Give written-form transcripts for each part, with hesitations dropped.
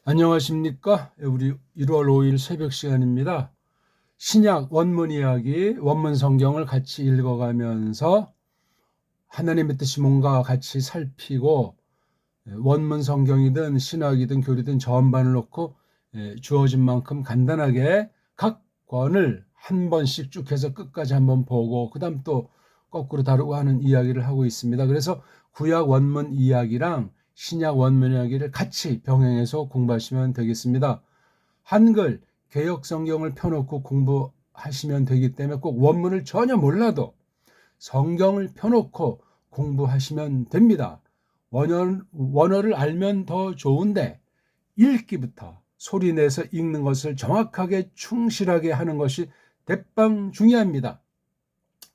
안녕하십니까? 우리 1월 5일 새벽 시간입니다. 신약 원문 이야기, 원문 성경을 같이 읽어가면서 하나님의 뜻이 뭔가 같이 살피고 원문 성경이든 신학이든 교리든 전반을 놓고 주어진 만큼 간단하게 각 권을 한 번씩 쭉 해서 끝까지 한번 보고 그 다음 또 거꾸로 다루고 하는 이야기를 하고 있습니다. 그래서 구약 원문 이야기랑 신약 원문 이야기를 같이 병행해서 공부하시면 되겠습니다. 한글 개역 성경을 펴놓고 공부하시면 되기 때문에 꼭 원문을 전혀 몰라도 성경을 펴놓고 공부하시면 됩니다. 원어를 알면 더 좋은데 읽기부터 소리내서 읽는 것을 정확하게 충실하게 하는 것이 대빵 중요합니다.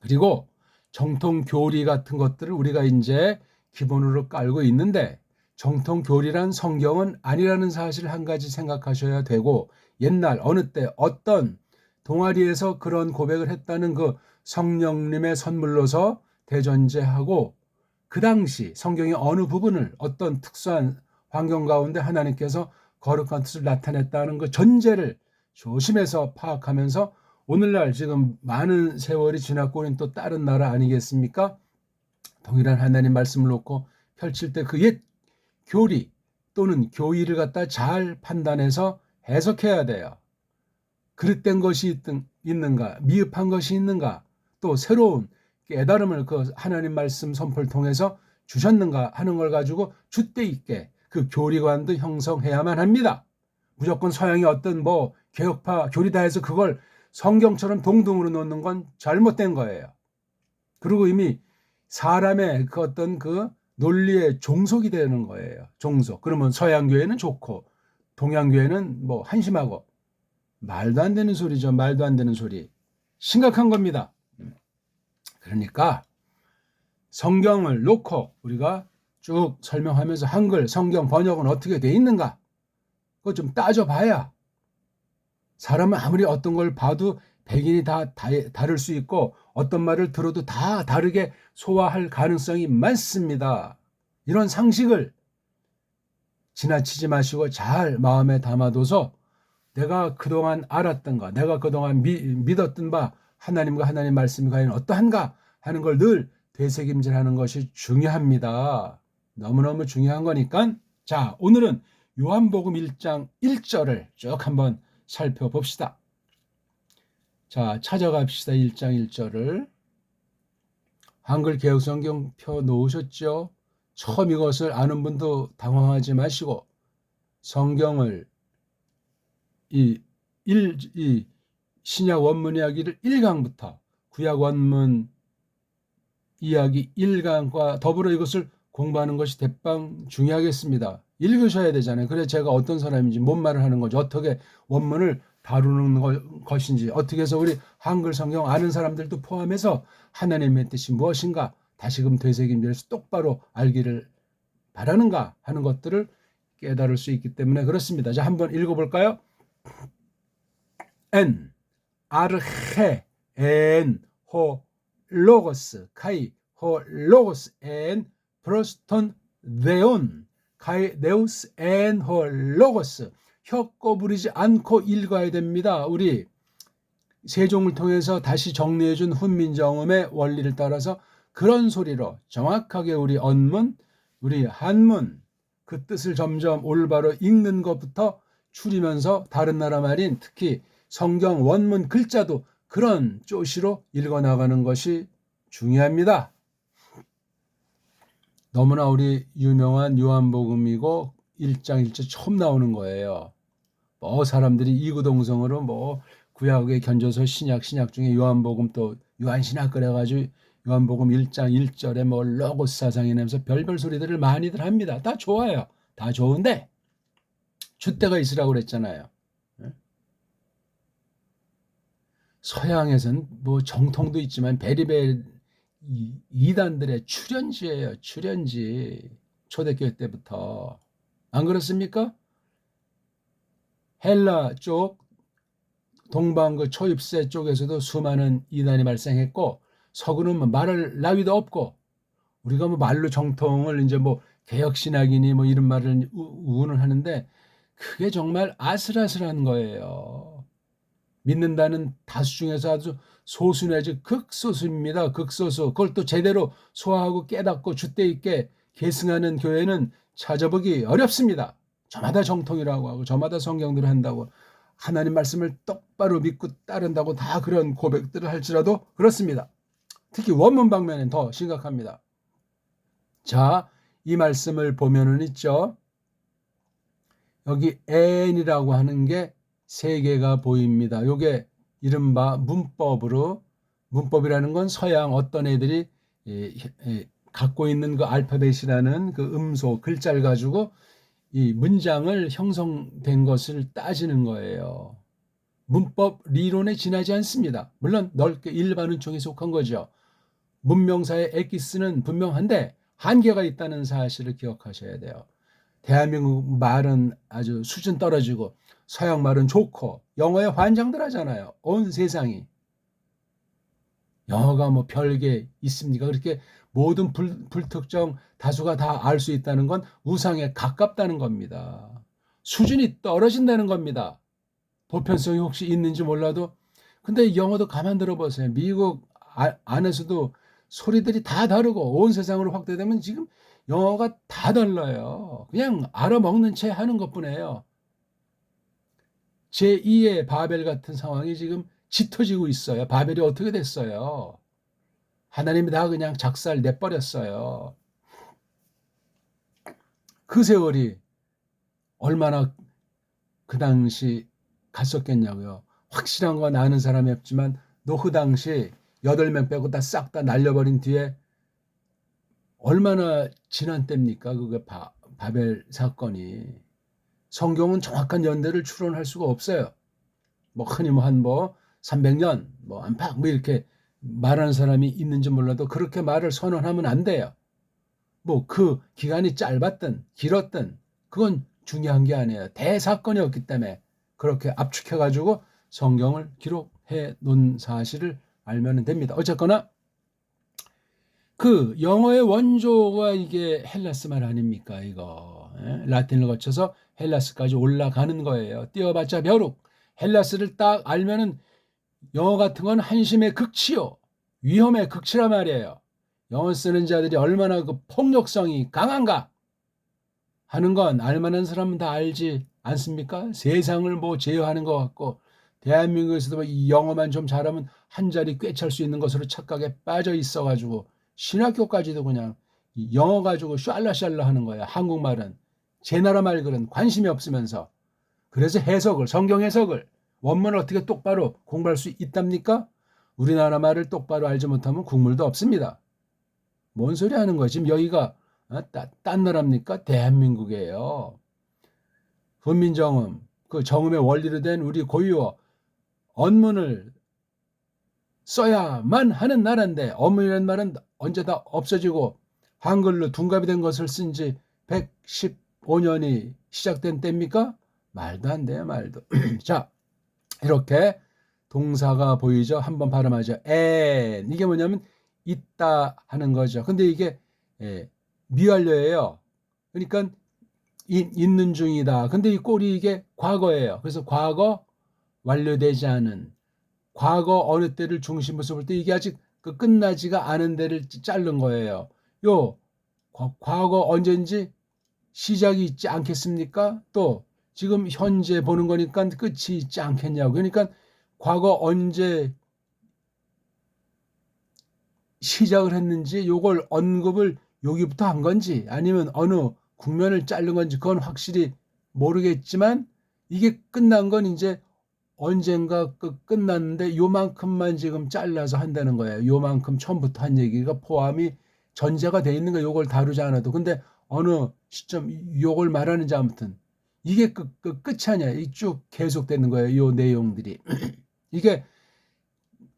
그리고 정통 교리 같은 것들을 우리가 이제 기본으로 깔고 있는데 정통 교리란 성경은 아니라는 사실을 한 가지 생각하셔야 되고 옛날 어느 때 어떤 동아리에서 그런 고백을 했다는 그 성령님의 선물로서 대전제하고 그 당시 성경의 어느 부분을 어떤 특수한 환경 가운데 하나님께서 거룩한 뜻을 나타냈다는 그 전제를 조심해서 파악하면서 오늘날 지금 많은 세월이 지났고 또 다른 나라 아니겠습니까? 동일한 하나님 말씀을 놓고 펼칠 때 그 옛 교리 또는 교의를 갖다 잘 판단해서 해석해야 돼요. 그릇된 것이 있는가, 미흡한 것이 있는가, 또 새로운 깨달음을 그 하나님 말씀 선포를 통해서 주셨는가 하는 걸 가지고 줏대 있게 그 교리관도 형성해야만 합니다. 무조건 서양이 어떤 뭐 개혁파 교리다 해서 그걸 성경처럼 동등으로 놓는 건 잘못된 거예요. 그리고 이미 사람의 그 어떤 그 논리의 종속이 되는 거예요. 종속. 그러면 서양교회는 좋고 동양교회는 뭐 한심하고 말도 안 되는 소리죠. 말도 안 되는 소리. 심각한 겁니다. 그러니까 성경을 놓고 우리가 쭉 설명하면서 한글 성경 번역은 어떻게 돼 있는가? 그거 좀 따져봐야 사람은 아무리 어떤 걸 봐도 백인이 다 다를 수 있고 어떤 말을 들어도 다 다르게 소화할 가능성이 많습니다. 이런 상식을 지나치지 마시고 잘 마음에 담아둬서 내가 그동안 알았던 거, 내가 그동안 믿었던 바 하나님과 하나님 말씀이 과연 어떠한가 하는 걸 늘 되새김질하는 것이 중요합니다. 너무너무 중요한 거니까 자, 오늘은 요한복음 1장 1절을 쭉 한번 살펴봅시다. 자, 찾아갑시다. 1장 1절을. 한글 개역성경 펴 놓으셨죠? 처음 이것을 아는 분도 당황하지 마시고 성경을 이 신약 원문 이야기를 1강부터 구약 원문 이야기 1강과 더불어 이것을 공부하는 것이 대빵 중요하겠습니다. 읽으셔야 되잖아요. 그래 제가 어떤 사람인지 뭔 말을 하는 건지 어떻게 원문을 다루는 것인지 어떻게 해서 우리 한글 성경 아는 사람들도 포함해서 하나님의 뜻이 무엇인가 다시금 되새김질해서 똑바로 알기를 바라는가 하는 것들을 깨달을 수 있기 때문에 그렇습니다. 자, 한번 읽어볼까요? 엔 아르헤 엔 호 로고스 카이 호 로고스 엔 프로스톤 데온 카이 네우스 엔 호 로고스. 혀 꼬부리지 않고 읽어야 됩니다. 우리 세종을 통해서 다시 정리해준 훈민정음의 원리를 따라서 그런 소리로 정확하게 우리 언문, 우리 한문 그 뜻을 점점 올바로 읽는 것부터 추리면서 다른 나라 말인 특히 성경 원문 글자도 그런 쪼시로 읽어나가는 것이 중요합니다. 너무나 우리 유명한 요한복음이고 1장 1절 처음 나오는 거예요. 뭐 사람들이 이구동성으로 뭐 구약의 견조서 신약 중에 요한복음 또 요한신학 그래가지고 요한복음 1장 1절에 뭐 로고스 사상이면서 별별 소리들을 많이들 합니다. 다 좋아요. 다 좋은데 줏대가 있으라고 그랬잖아요. 서양에서는 뭐 정통도 있지만 베리베 이단들의 출연지예요. 출연지. 초대교회 때부터. 안 그렇습니까? 헬라 쪽 동방 그 초입세 쪽에서도 수많은 이단이 발생했고 서구는 뭐 말할 나위도 없고 우리가 뭐 말로 정통을 이제 뭐 개혁신학이니 뭐 이런 말을 우는 하는데 그게 정말 아슬아슬한 거예요. 믿는다는 다수 중에서 아주 소수 내지 극소수입니다. 극소수. 그걸 또 제대로 소화하고 깨닫고 줏대 있게 계승하는 교회는 찾아보기 어렵습니다. 저마다 정통이라고 하고 저마다 성경대로 한다고 하나님 말씀을 똑바로 믿고 따른다고 다 그런 고백들을 할지라도 그렇습니다. 특히 원문 방면은 더 심각합니다. 자, 이 말씀을 보면은 있죠. 여기 n이라고 하는 게 세 개가 보입니다. 요게 이른바 문법이라는 건 서양 어떤 애들이 갖고 있는 그 알파벳이라는 그 음소 글자를 가지고 이 문장을 형성된 것을 따지는 거예요. 문법理論에 지나지 않습니다. 물론 넓게 일반 은총에 속한 거죠. 문명사의 엑기스는 분명한데 한계가 있다는 사실을 기억하셔야 돼요. 대한민국 말은 아주 수준 떨어지고 서양 말은 좋고 영어에 환장들 하잖아요. 온 세상이. 영어가 뭐 별게 있습니까? 그렇게 모든 불특정 다수가 다 알 수 있다는 건 우상에 가깝다는 겁니다. 수준이 떨어진다는 겁니다. 보편성이 혹시 있는지 몰라도. 근데 영어도 가만 들어보세요. 미국 안에서도 소리들이 다 다르고 온 세상으로 확대되면 지금 영어가 다 달라요. 그냥 알아먹는 채 하는 것뿐이에요. 제2의 바벨 같은 상황이 지금 짙어지고 있어요. 바벨이 어떻게 됐어요? 하나님이 다 그냥 작살 내버렸어요. 그 세월이 얼마나 그 당시 갔었겠냐고요. 확실한 건 아는 사람이 없지만 노후 당시 8명 빼고 다 싹 다 날려버린 뒤에 얼마나 지난 때입니까? 그게 바벨 사건이. 성경은 정확한 연대를 추론할 수가 없어요. 뭐 흔히 한 300년 안팎 이렇게 말하는 사람이 있는지 몰라도 그렇게 말을 선언하면 안 돼요. 그 기간이 짧았든 길었든 그건 중요한 게 아니에요. 대사건이었기 때문에 그렇게 압축해가지고 성경을 기록해 놓은 사실을 알면 됩니다. 어쨌거나 그 영어의 원조가 이게 헬라스 말 아닙니까? 이거 라틴을 거쳐서 헬라스까지 올라가는 거예요. 띄어봤자 벼룩. 헬라스를 딱 알면은 영어 같은 건 한심의 극치요. 위험의 극치란 말이에요. 영어 쓰는 자들이 얼마나 그 폭력성이 강한가 하는 건 알만한 사람은 다 알지 않습니까? 세상을 제어하는 것 같고 대한민국에서도 이 영어만 좀 잘하면 한 자리 꿰찰 수 있는 것으로 착각에 빠져 있어가지고 신학교까지도 그냥 영어 가지고 샬라샬라 하는 거예요. 한국말은 제 나라 말글은 관심이 없으면서. 그래서 성경 해석을 원문을 어떻게 똑바로 공부할 수 있답니까? 우리나라 말을 똑바로 알지 못하면 국물도 없습니다. 뭔 소리 하는 거야? 지금 여기가 딴 나라입니까? 대한민국이에요. 훈민정음, 그 정음의 원리로 된 우리 고유어 언문을 써야만 하는 나라인데 언문이라는 말은 언제 다 없어지고 한글로 둔갑이 된 것을 쓴 지 115년이 시작된 때입니까? 말도 안 돼요, 말도. 자, 이렇게 동사가 보이죠? 한번 발음하죠. 이게 뭐냐면 있다 하는 거죠. 근데 이게 미완료예요. 그러니까 있는 중이다. 근데 이 꼴이 이게 과거예요. 그래서 과거 완료되지 않은 과거 어느 때를 중심으로 볼 때 이게 아직 끝나지가 않은 데를 자른 거예요. 과거 언젠지 시작이 있지 않겠습니까? 또 지금 현재 보는 거니까 끝이 있지 않겠냐고. 그러니까 과거 언제 시작을 했는지 요걸 언급을 여기부터 한 건지 아니면 어느 국면을 자른 건지 그건 확실히 모르겠지만 이게 끝난 건 이제 언젠가 끝났는데 요만큼만 지금 잘라서 한다는 거예요. 요만큼 처음부터 한 얘기가 포함이 전제가 돼 있는 거 요걸 다루지 않아도. 근데 어느 시점 요걸 말하는지 아무튼 이게 끝이 아니야. 쭉 계속되는 거예요. 요 내용들이. 이게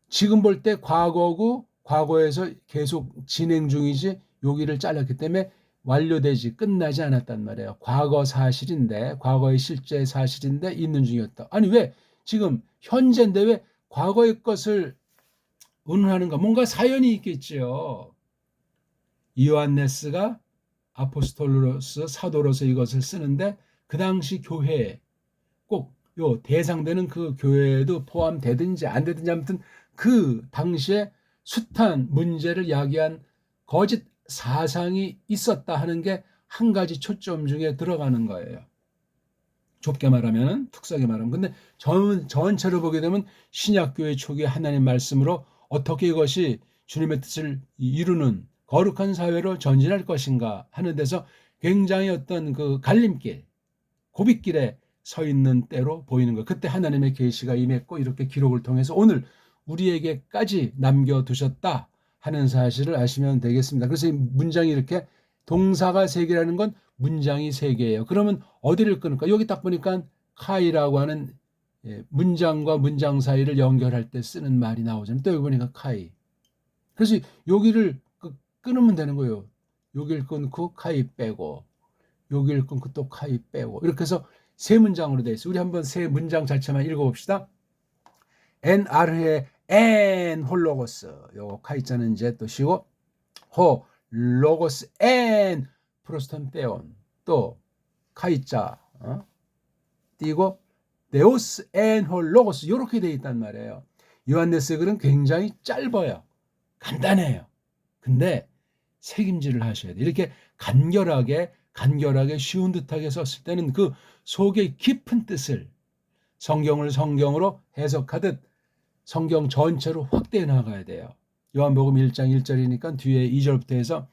지금 볼 때 과거고 과거에서 계속 진행 중이지 여기를 잘랐기 때문에 완료되지 끝나지 않았단 말이에요. 과거 사실인데 과거의 실제 사실인데 있는 중이었다. 아니 왜 지금 현재인데 왜 과거의 것을 의논하는가? 뭔가 사연이 있겠지요. 이오안네스가 아포스톨로스 사도로서 이것을 쓰는데 그 당시 교회에 꼭 요 대상되는 그 교회에도 포함되든지 안 되든지 아무튼 그 당시에 숱한 문제를 야기한 거짓 사상이 있었다 하는 게 한 가지 초점 중에 들어가는 거예요. 좁게 말하면, 툭하게 말하면. 근데 전체로 보게 되면 신약교회 초기 하나님 말씀으로 어떻게 이것이 주님의 뜻을 이루는 거룩한 사회로 전진할 것인가 하는 데서 굉장히 어떤 그 갈림길, 고빗길에 서 있는 때로 보이는 거예요. 그때 하나님의 계시가 임했고 이렇게 기록을 통해서 오늘 우리에게까지 남겨두셨다 하는 사실을 아시면 되겠습니다. 그래서 이 문장이 이렇게 동사가 세 개라는 건 문장이 세 개예요. 그러면 어디를 끊을까? 여기 딱 보니까 카이라고 하는 문장과 문장 사이를 연결할 때 쓰는 말이 나오잖아요. 또 여기 보니까 카이. 그래서 여기를 끊으면 되는 거예요. 여기를 끊고 카이 빼고 여기를 끊고 또 카이 빼고 이렇게 해서 세 문장으로 되어 있어요. 우리 한번 세 문장 자체만 읽어봅시다. 엔 아르헤 엔 홀로고스 요 카이자는 이제 또 쉬고 호 로고스 엔 프로스턴 떼온 또 카이자 띄고 네오스 엔 홀로고스 이렇게 되어 있단 말이에요. 요한네스의 글은 굉장히 짧아요. 간단해요. 근데 책임질을 하셔야 돼요. 이렇게 간결하게 쉬운 듯하게 썼을 때는 그 속의 깊은 뜻을 성경을 성경으로 해석하듯 성경 전체로 확대해 나가야 돼요. 요한복음 1장 1절이니까 뒤에 2절부터 해서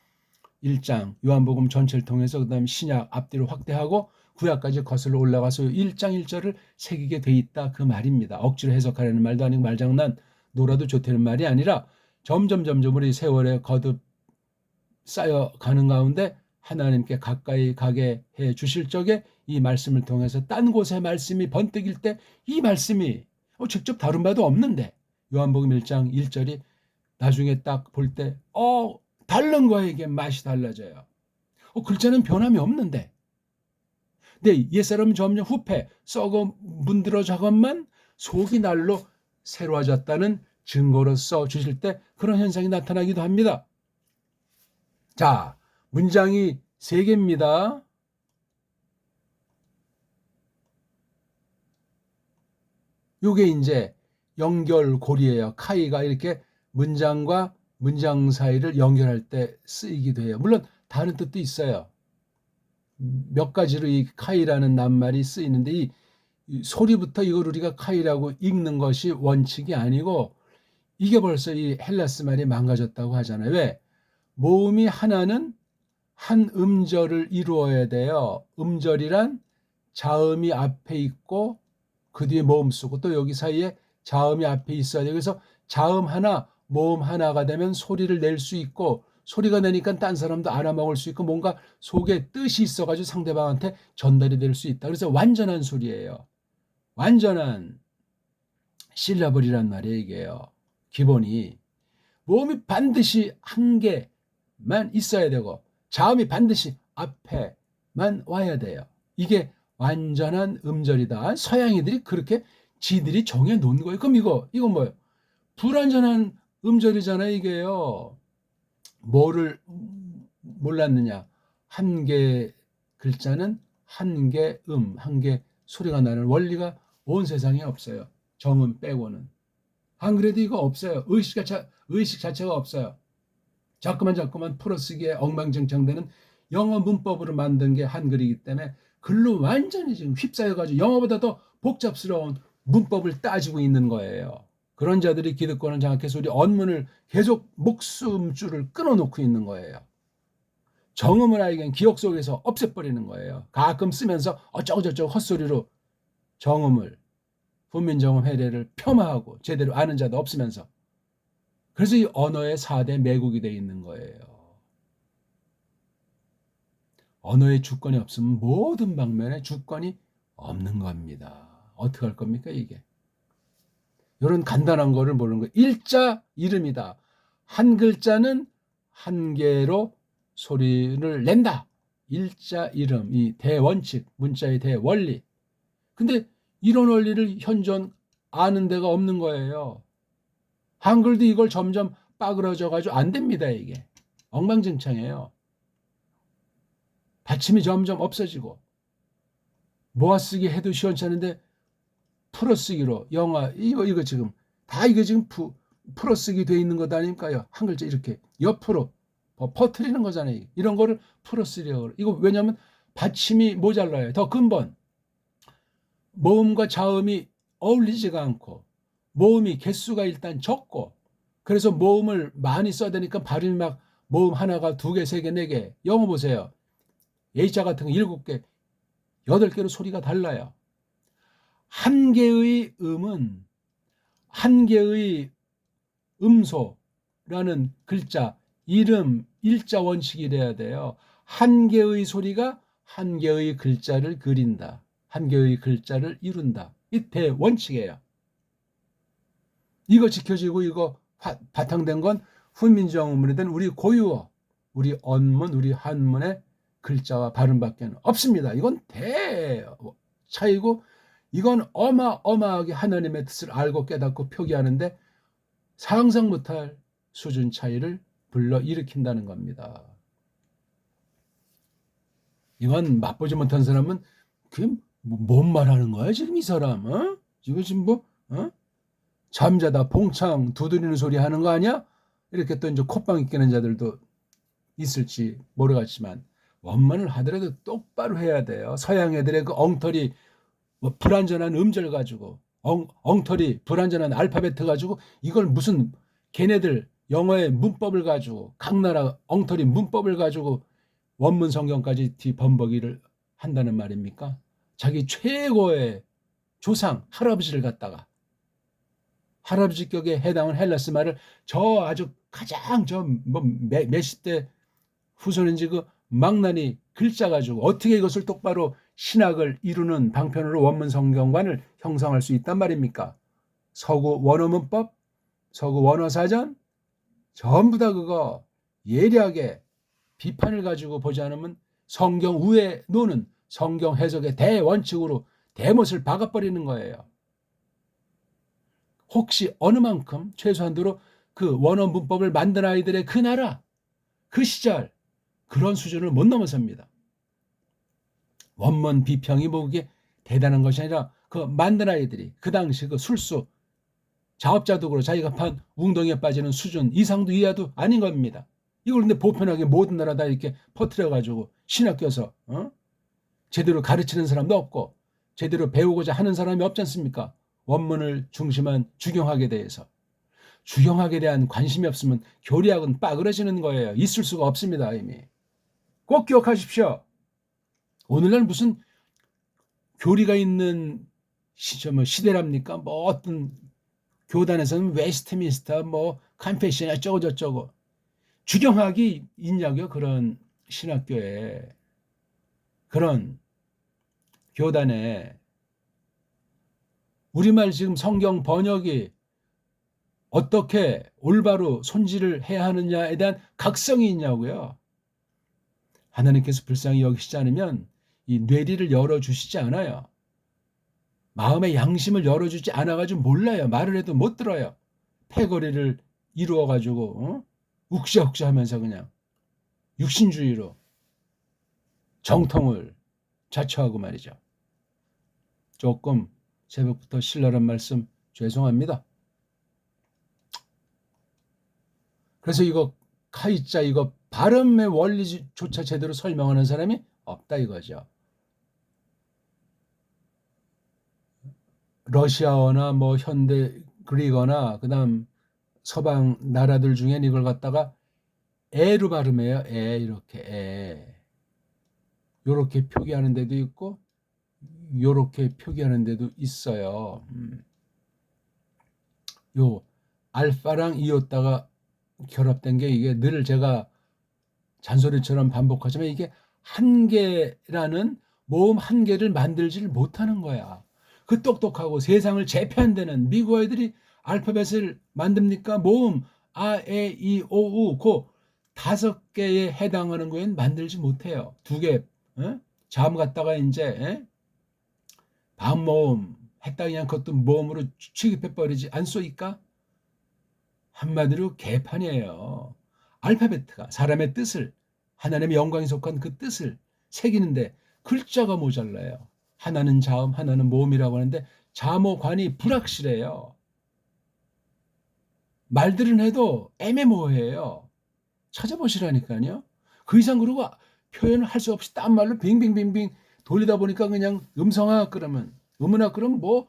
1장 요한복음 전체를 통해서 그 다음에 신약 앞뒤로 확대하고 구약까지 거슬러 올라가서 1장 1절을 새기게 돼 있다 그 말입니다. 억지로 해석하려는 말도 아니고 말장난 놀아도 좋다는 말이 아니라 점점 우리 세월에 거듭 쌓여가는 가운데 하나님께 가까이 가게 해 주실 적에 이 말씀을 통해서 딴 곳의 말씀이 번뜩일 때 이 말씀이 직접 다룬 바도 없는데 요한복음 1장 1절이 나중에 딱 볼 때 다른 거에 이게 맛이 달라져요. 글자는 변함이 없는데 근데 옛사람은 점점 후패 썩어 문드러 작업만 속이 날로 새로워졌다는 증거로 써 주실 때 그런 현상이 나타나기도 합니다. 자, 문장이 세 개입니다. 요게 이제 연결고리예요. 카이가 이렇게 문장과 문장 사이를 연결할 때 쓰이기도 해요. 물론 다른 뜻도 있어요. 몇 가지로 이 카이라는 낱말이 쓰이는데 이 소리부터 이걸 우리가 카이라고 읽는 것이 원칙이 아니고 이게 벌써 이 헬라스 말이 망가졌다고 하잖아요. 왜? 모음이 하나는 한 음절을 이루어야 돼요. 음절이란 자음이 앞에 있고 그 뒤에 모음 쓰고 또 여기 사이에 자음이 앞에 있어야 돼요. 그래서 자음 하나, 모음 하나가 되면 소리를 낼 수 있고 소리가 내니까 딴 사람도 알아먹을 수 있고 뭔가 속에 뜻이 있어가지고 상대방한테 전달이 될 수 있다. 그래서 완전한 소리예요. 완전한 실라벌이란 말이에요. 이게요. 기본이 모음이 반드시 한 개만 있어야 되고 자음이 반드시 앞에만 와야 돼요. 이게 완전한 음절이다. 서양이들이 그렇게 지들이 정해 놓은 거예요. 그럼 이거 뭐예요? 불완전한 음절이잖아요. 이게요. 뭐를 몰랐느냐? 한 개 글자는 한 개 한 개 소리가 나는 원리가 온 세상에 없어요. 정음 빼고는. 안 그래도 이거 없어요. 의식 자체가 없어요. 자꾸만 풀어쓰기에 엉망진창되는 영어 문법으로 만든 게 한글이기 때문에 글로 완전히 지금 휩싸여가지고 영어보다 더 복잡스러운 문법을 따지고 있는 거예요. 그런 자들이 기득권을 장악해서 우리 언문을 계속 목숨줄을 끊어놓고 있는 거예요. 정음을 아이겐 기억 속에서 없애버리는 거예요. 가끔 쓰면서 어쩌고저쩌고 헛소리로 정음을 훈민정음 해례를 폄하하고 제대로 아는 자도 없으면서 그래서 이 언어의 4대 매국이 되어 있는 거예요. 언어의 주권이 없으면 모든 방면에 주권이 없는 겁니다. 어떻게 할 겁니까 이게? 이런 간단한 거를 모르는 거예요. 일자 이름이다. 한 글자는 한 개로 소리를 낸다. 일자 이름, 이 대원칙, 문자의 대원리. 근데 이런 원리를 현존 아는 데가 없는 거예요. 한글도 이걸 점점 빠그러져가지고 안 됩니다. 이게 엉망진창이에요. 받침이 점점 없어지고 모아쓰기 해도 시원찮은데 풀어쓰기로 영화 이거 지금 다 이게 지금 풀어쓰기 돼 있는 것 아닙니까요? 한 글자 이렇게 옆으로 퍼뜨리는 거잖아요. 이런 거를 풀어쓰려고 이거 왜냐하면 받침이 모자라요. 더 근본 모음과 자음이 어울리지가 않고 모음이 개수가 일단 적고 그래서 모음을 많이 써야 되니까 발음이 막 모음 하나가 2개, 3개, 4개. 영어 보세요. A자 같은 거 7개, 8개로 소리가 달라요. 한 개의 음은 한 개의 음소라는 글자, 이름, 일자 원칙이래야 돼요. 한 개의 소리가 한 개의 글자를 그린다. 한 개의 글자를 이룬다. 이 대원칙이에요. 이거 지켜지고 이거 바탕된 건 훈민정음으로 된 우리 고유어, 우리 언문, 우리 한문의 글자와 발음밖에 없습니다. 이건 대 차이고 이건 어마어마하게 하나님의 뜻을 알고 깨닫고 표기하는데 상상 못할 수준 차이를 불러일으킨다는 겁니다. 이건 맛보지 못한 사람은 그게 뭔 말하는 거야 지금 이 사람? 어? 이거 지금 뭐 잠자다 봉창 두드리는 소리 하는 거 아니야? 이렇게 또 이제 콧방귀 뀌는 자들도 있을지 모르겠지만 원문을 하더라도 똑바로 해야 돼요. 서양 애들의 그 엉터리 뭐 불완전한 음절 가지고 엉터리 불완전한 알파벳 가지고 이걸 무슨 걔네들 영어의 문법을 가지고 각 나라 엉터리 문법을 가지고 원문 성경까지 뒤범벅이를 한다는 말입니까? 자기 최고의 조상 할아버지를 갖다가 할아버지 격에 해당하는 헬라스 말을 저 아주 가장 뭐 몇십 대 후손인지 그 망나니 글자 가지고 어떻게 이것을 똑바로 신학을 이루는 방편으로 원문 성경관을 형성할 수 있단 말입니까? 서구 원어문법, 서구 원어사전 전부 다 그거 예리하게 비판을 가지고 보지 않으면 성경 우에 노는 성경 해석의 대원칙으로 대못을 박아버리는 거예요. 혹시 어느 만큼 최소한도로 그 원어 문법을 만든 아이들의 그 나라, 그 시절 그런 수준을 못 넘어섭니다. 원문 비평이 뭐 그게 대단한 것이 아니라 그 만든 아이들이 그 당시 그 술수 자업자득으로 자기가 판 웅덩이에 빠지는 수준 이상도 이하도 아닌 겁니다. 이걸 근데 보편하게 모든 나라 다 이렇게 퍼뜨려가지고 신학 껴서 제대로 가르치는 사람도 없고 제대로 배우고자 하는 사람이 없지 않습니까? 원문을 중심한 주경학에 대해서. 주경학에 대한 관심이 없으면 교리학은 빠그러지는 거예요. 있을 수가 없습니다. 이미. 꼭 기억하십시오. 오늘날 무슨 교리가 있는 시대랍니까? 뭐 어떤 교단에서는 웨스트민스터 뭐 컨페션 어쩌고 저쩌고 주경학이 있냐고요? 그런 신학교에 그런 교단에 우리말 지금 성경 번역이 어떻게 올바로 손질을 해야 하느냐에 대한 각성이 있냐고요. 하나님께서 불쌍히 여기시지 않으면 이 뇌리를 열어주시지 않아요. 마음의 양심을 열어주지 않아가지고 몰라요. 말을 해도 못 들어요. 패거리를 이루어가지고 욱시욱시 하면서 그냥 육신주의로 정통을 자처하고 말이죠. 조금 새벽부터 신랄한 말씀 죄송합니다. 그래서 이거 카이자 이거 발음의 원리조차 제대로 설명하는 사람이 없다 이거죠. 러시아어나 뭐 현대 그리거나 그다음 서방 나라들 중엔 이걸 갖다가 에로 발음해요. 에 이렇게 에. 요렇게 표기하는 데도 있고 요렇게 표기하는 데도 있어요. 요 알파랑 이오타가 결합된 게 이게 늘 제가 잔소리처럼 반복하지만 이게 한 개라는 모음 한 개를 만들지를 못하는 거야. 그 똑똑하고 세상을 제패한다는 미국 아이들이 알파벳을 만듭니까? 모음 아, 에, 이, 오, 우, 그 5개에 해당하는 거엔 만들지 못해요. 2개 자음 갖다가 이제 반모음 했다 그냥 그것도 모음으로 취급해버리지 않소이까? 한마디로 개판이에요. 알파벳가 사람의 뜻을 하나님의 영광에 속한 그 뜻을 새기는데 글자가 모자라요. 하나는 자음, 하나는 모음이라고 하는데 자모관이 불확실해요. 말들은 해도 애매모호해요. 찾아보시라니까요. 그 이상 그러고 표현을 할 수 없이 딴 말로 빙빙빙빙 돌리다 보니까 그냥 음성학 그러면 음운학 그러면 뭐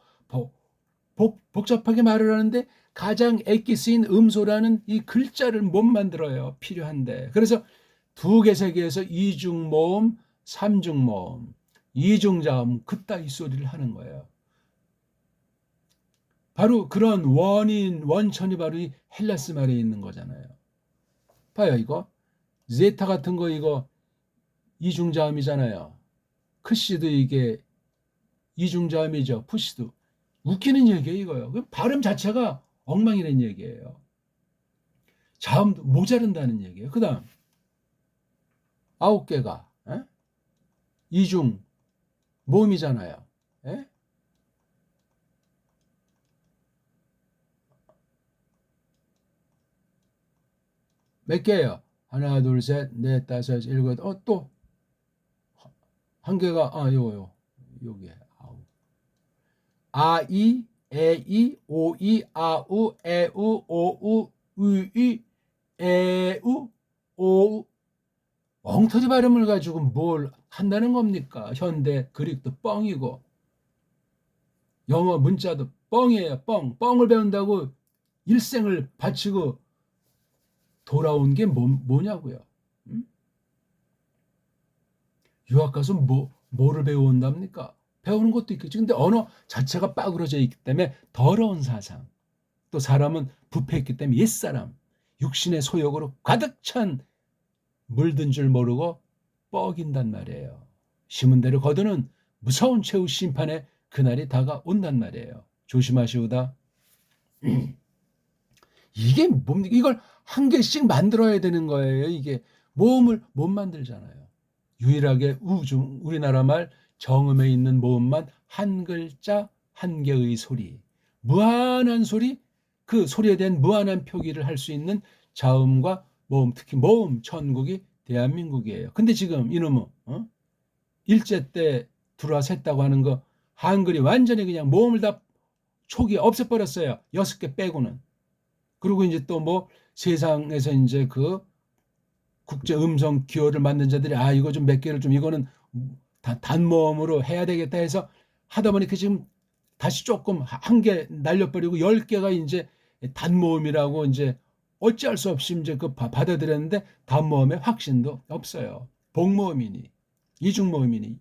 복잡하게 말을 하는데 가장 애기 쓰인 음소라는 이 글자를 못 만들어요. 필요한데. 그래서 두 개 세계에서 이중모음, 삼중모음, 이중자음 그따위 소리를 하는 거예요. 바로 그런 원천이 바로 이 헬라스 말에 있는 거잖아요. 봐요, 이거. 제타 같은 거 이거 이중자음이잖아요. 크시도 이게 이중자음이죠. 푸시도. 웃기는 얘기예요, 이거요. 그 발음 자체가 엉망이라는 얘기예요. 자음도 모자른다는 얘기예요. 그 다음 9개가 이중 모음이잖아요. 에? 몇 개예요? 하나, 둘, 셋, 넷, 다섯, 일곱, 또 한 개가 요거 요게 아이, 에이, 오이, 아우, 에우, 오우, 으이, 에우, 오우. 엉터리 발음을 가지고 뭘 한다는 겁니까? 현대 그릭도 뻥이고 영어 문자도 뻥이에요. 뻥을 배운다고 일생을 바치고 돌아온 게 뭐냐고요. 음? 유학 가서 뭐를 배운답니까? 배우는 것도 있겠지. 근데 언어 자체가 빠그러져 있기 때문에 더러운 사상. 또 사람은 부패했기 때문에 옛사람. 육신의 소욕으로 가득 찬 물든 줄 모르고 뻐긴단 말이에요. 심은 대로 거두는 무서운 최후 심판의 그날이 다가온단 말이에요. 조심하시오다. 이게 뭡니까? 이걸 한 개씩 만들어야 되는 거예요. 이게 모음을 못 만들잖아요. 유일하게 우리나라 말 정음에 있는 모음만 한 글자 한 개의 소리. 무한한 소리, 그 소리에 대한 무한한 표기를 할 수 있는 자음과 모음, 특히 모음 천국이 대한민국이에요. 근데 지금 이놈은 일제 때 들어와 샜다고 하는 거 한글이 완전히 그냥 모음을 다 초기에 없애버렸어요. 6개 빼고는. 그리고 이제 또 뭐 세상에서 이제 그 국제 음성 기호를 만든 자들이 이거 좀 몇 개를 좀 이거는 단모음으로 해야 되겠다 해서 하다 보니까 지금 다시 조금 한 개 날려버리고 10개가 이제 단모음이라고 이제 어찌할 수 없이 이제 그 받아들였는데 단모음의 확신도 없어요. 복모음이니 이중모음이니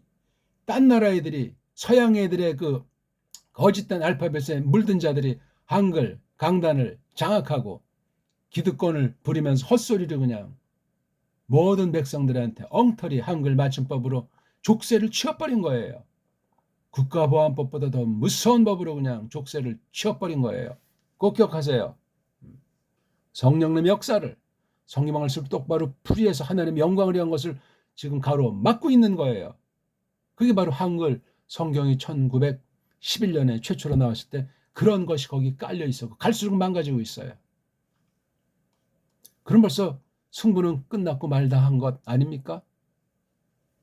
딴 나라 애들이 서양 애들의 그 거짓된 알파벳에 물든 자들이 한글 강단을 장악하고 기득권을 부리면서 헛소리를 그냥 모든 백성들한테 엉터리 한글 맞춤법으로 족쇄를 치워버린 거예요. 국가보안법보다 더 무서운 법으로 그냥 족쇄를 치워버린 거예요. 꼭 기억하세요. 성령님의 역사를 성경 말씀을 똑바로 풀이해서 하나님의 영광을 위한 것을 지금 가로막고 있는 거예요. 그게 바로 한글 성경이 1911년에 최초로 나왔을 때 그런 것이 거기 깔려 있었고 갈수록 망가지고 있어요. 그럼 벌써 승부는 끝났고 말다한 것 아닙니까?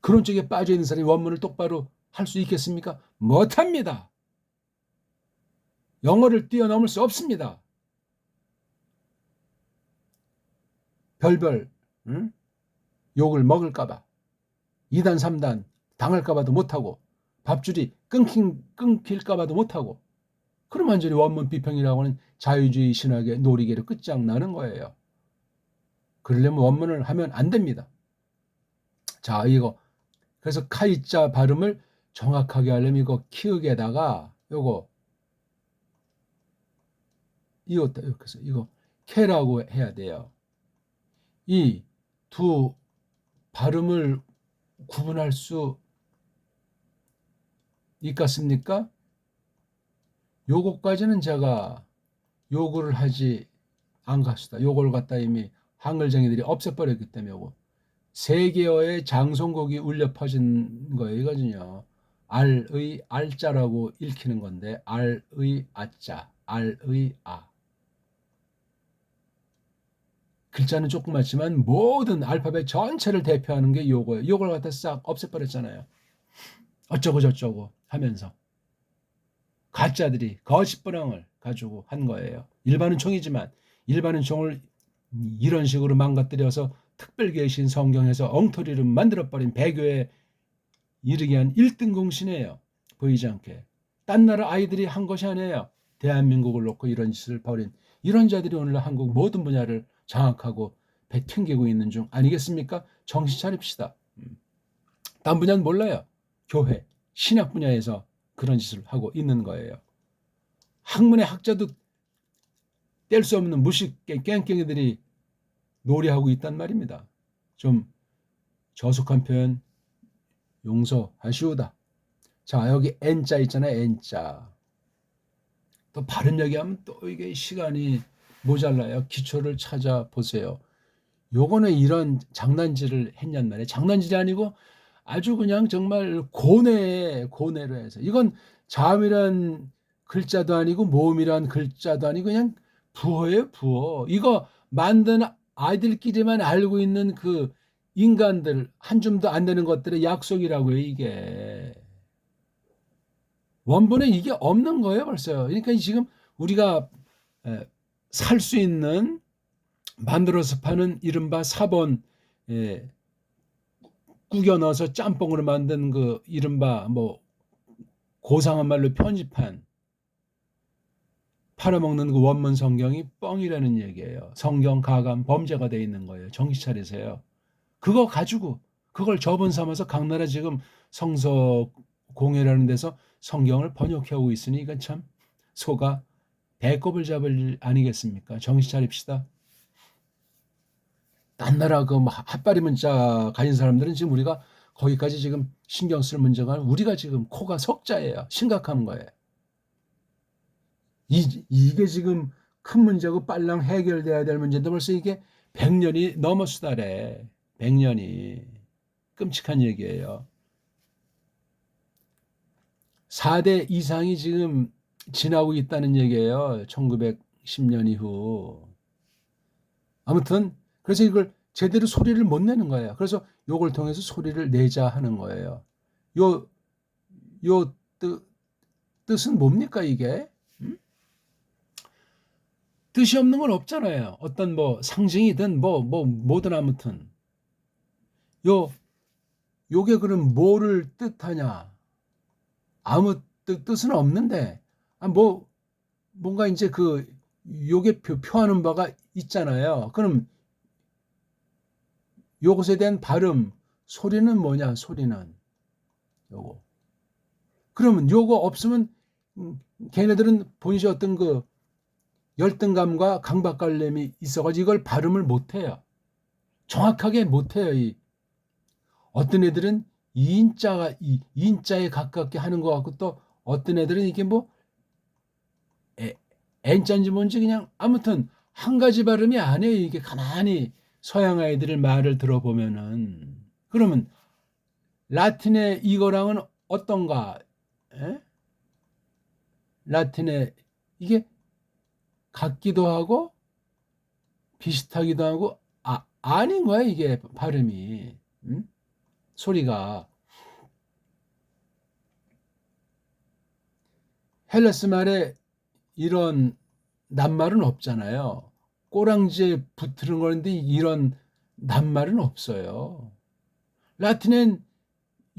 그런 쪽에 빠져있는 사람이 원문을 똑바로 할 수 있겠습니까? 못합니다. 영어를 뛰어넘을 수 없습니다. 별별 욕을 먹을까봐 2단 3단 당할까봐도 못하고 밥줄이 끊길까봐도 못하고 그럼 완전히 원문 비평이라고 하는 자유주의 신학의 놀이개로 끝장나는 거예요. 그러려면 원문을 하면 안 됩니다. 자, 이거 그래서 카이자 발음을 정확하게 하려면 이거 키읔에다가 이거 캐라고 해야 돼요. 이 두 발음을 구분할 수 있겠습니까? 요거까지는 제가 요구를 하지 않겠습니다. 요걸 갖다 이미 한글쟁이들이 없애버렸기 때문에 요거. 세계어의 장송곡이 울려 퍼진 거예요. 이거든요. 알의 알자라고 읽히는 건데 알의 아자, 알의 아. 글자는 조그맣지만 모든 알파벳 전체를 대표하는 게 요거예요. 요걸 갖다 싹 없애버렸잖아요. 어쩌고 저쩌고 하면서 가짜들이 거짓번항을 가지고 한 거예요. 일반은 총이지만 일반은 총을 이런 식으로 망가뜨려서 특별계신 성경에서 엉터리를 만들어버린 배교에 이르게 한 1등 공신이에요. 보이지 않게. 딴 나라 아이들이 한 것이 아니에요. 대한민국을 놓고 이런 짓을 벌인 이런 자들이 오늘 한국 모든 분야를 장악하고 배 튕기고 있는 중 아니겠습니까? 정신 차립시다. 딴 분야는 몰라요. 교회, 신학 분야에서 그런 짓을 하고 있는 거예요. 학문의 학자도 뗄 수 없는 무식 깽깽이들이 놀이하고 있단 말입니다. 좀 저속한 표현 용서하시오다. 자, 여기 N자 있잖아요. N자. 또 발음 얘기하면 또 이게 시간이 모자라요. 기초를 찾아보세요. 요거는 이런 장난질을 했냔 말이에요. 장난질이 아니고 아주 그냥 정말 고뇌로 해서 이건 자음이란 글자도 아니고 모음이란 글자도 아니고 그냥 부호예요, 부호. 이거 만든 아이들끼리만 알고 있는 그 인간들 한 줌도 안 되는 것들의 약속이라고요, 이게. 원본에 이게 없는 거예요, 벌써. 그러니까 지금 우리가 살 수 있는 만들어서 파는 이른바 사본 꾸겨 넣어서 짬뽕으로 만든 그 이른바 뭐 고상한 말로 편집한 팔아먹는 그 원문 성경이 뻥이라는 얘기예요. 성경 가감 범죄가 돼 있는 거예요. 정신 차리세요. 그거 가지고 그걸 저번 삼아서 각 나라 지금 성서 공회라는 데서 성경을 번역해 오고 있으니 이건 참 소가 배꼽을 잡을 일 아니겠습니까? 정신 차립시다. 딴 나라 그 핫바리 문자 가진 사람들은 지금 우리가 거기까지 지금 신경 쓸 문제가 아니라 우리가 지금 코가 석자예요. 심각한 거예요. 이게 지금 큰 문제고 빨랑 해결돼야 될 문제인데 벌써 이게 100년이 넘었으다래. 100년이. 끔찍한 얘기예요. 4대 이상이 지금 지나고 있다는 얘기예요. 1910년 이후. 아무튼 그래서 이걸 제대로 소리를 못 내는 거예요. 그래서 요걸 통해서 소리를 내자 하는 거예요. 요 뜻은 뭡니까 이게? 뜻이 없는 건 없잖아요. 어떤 뭐 상징이든 뭐든 아무튼 요게 그럼 뭐를 뜻하냐? 아무 뜻은 없는데 뭔가 이제 그 요게 표하는 바가 있잖아요. 그럼 요것에 대한 발음 소리는 뭐냐? 소리는 요거. 그러면 요거 없으면 걔네들은 본시 어떤 그 열등감과 강박관념이 있어가지고 이걸 발음을 못해요. 정확하게 못해요. 어떤 애들은 인자에 가깝게 하는 것 같고 또 어떤 애들은 이게 뭐 N자인지 뭔지 그냥 아무튼 한 가지 발음이 아니에요. 이게 가만히 서양 아이들의 말을 들어보면은 그러면 라틴의 이거랑은 어떤가? 에? 라틴의 이게 같기도 하고 비슷하기도 하고 아닌 거야 이게 발음이 소리가 헬라스 말에 이런 낱말은 없잖아요. 꼬랑지에 붙는 거는데 이런 낱말은 없어요. 라틴엔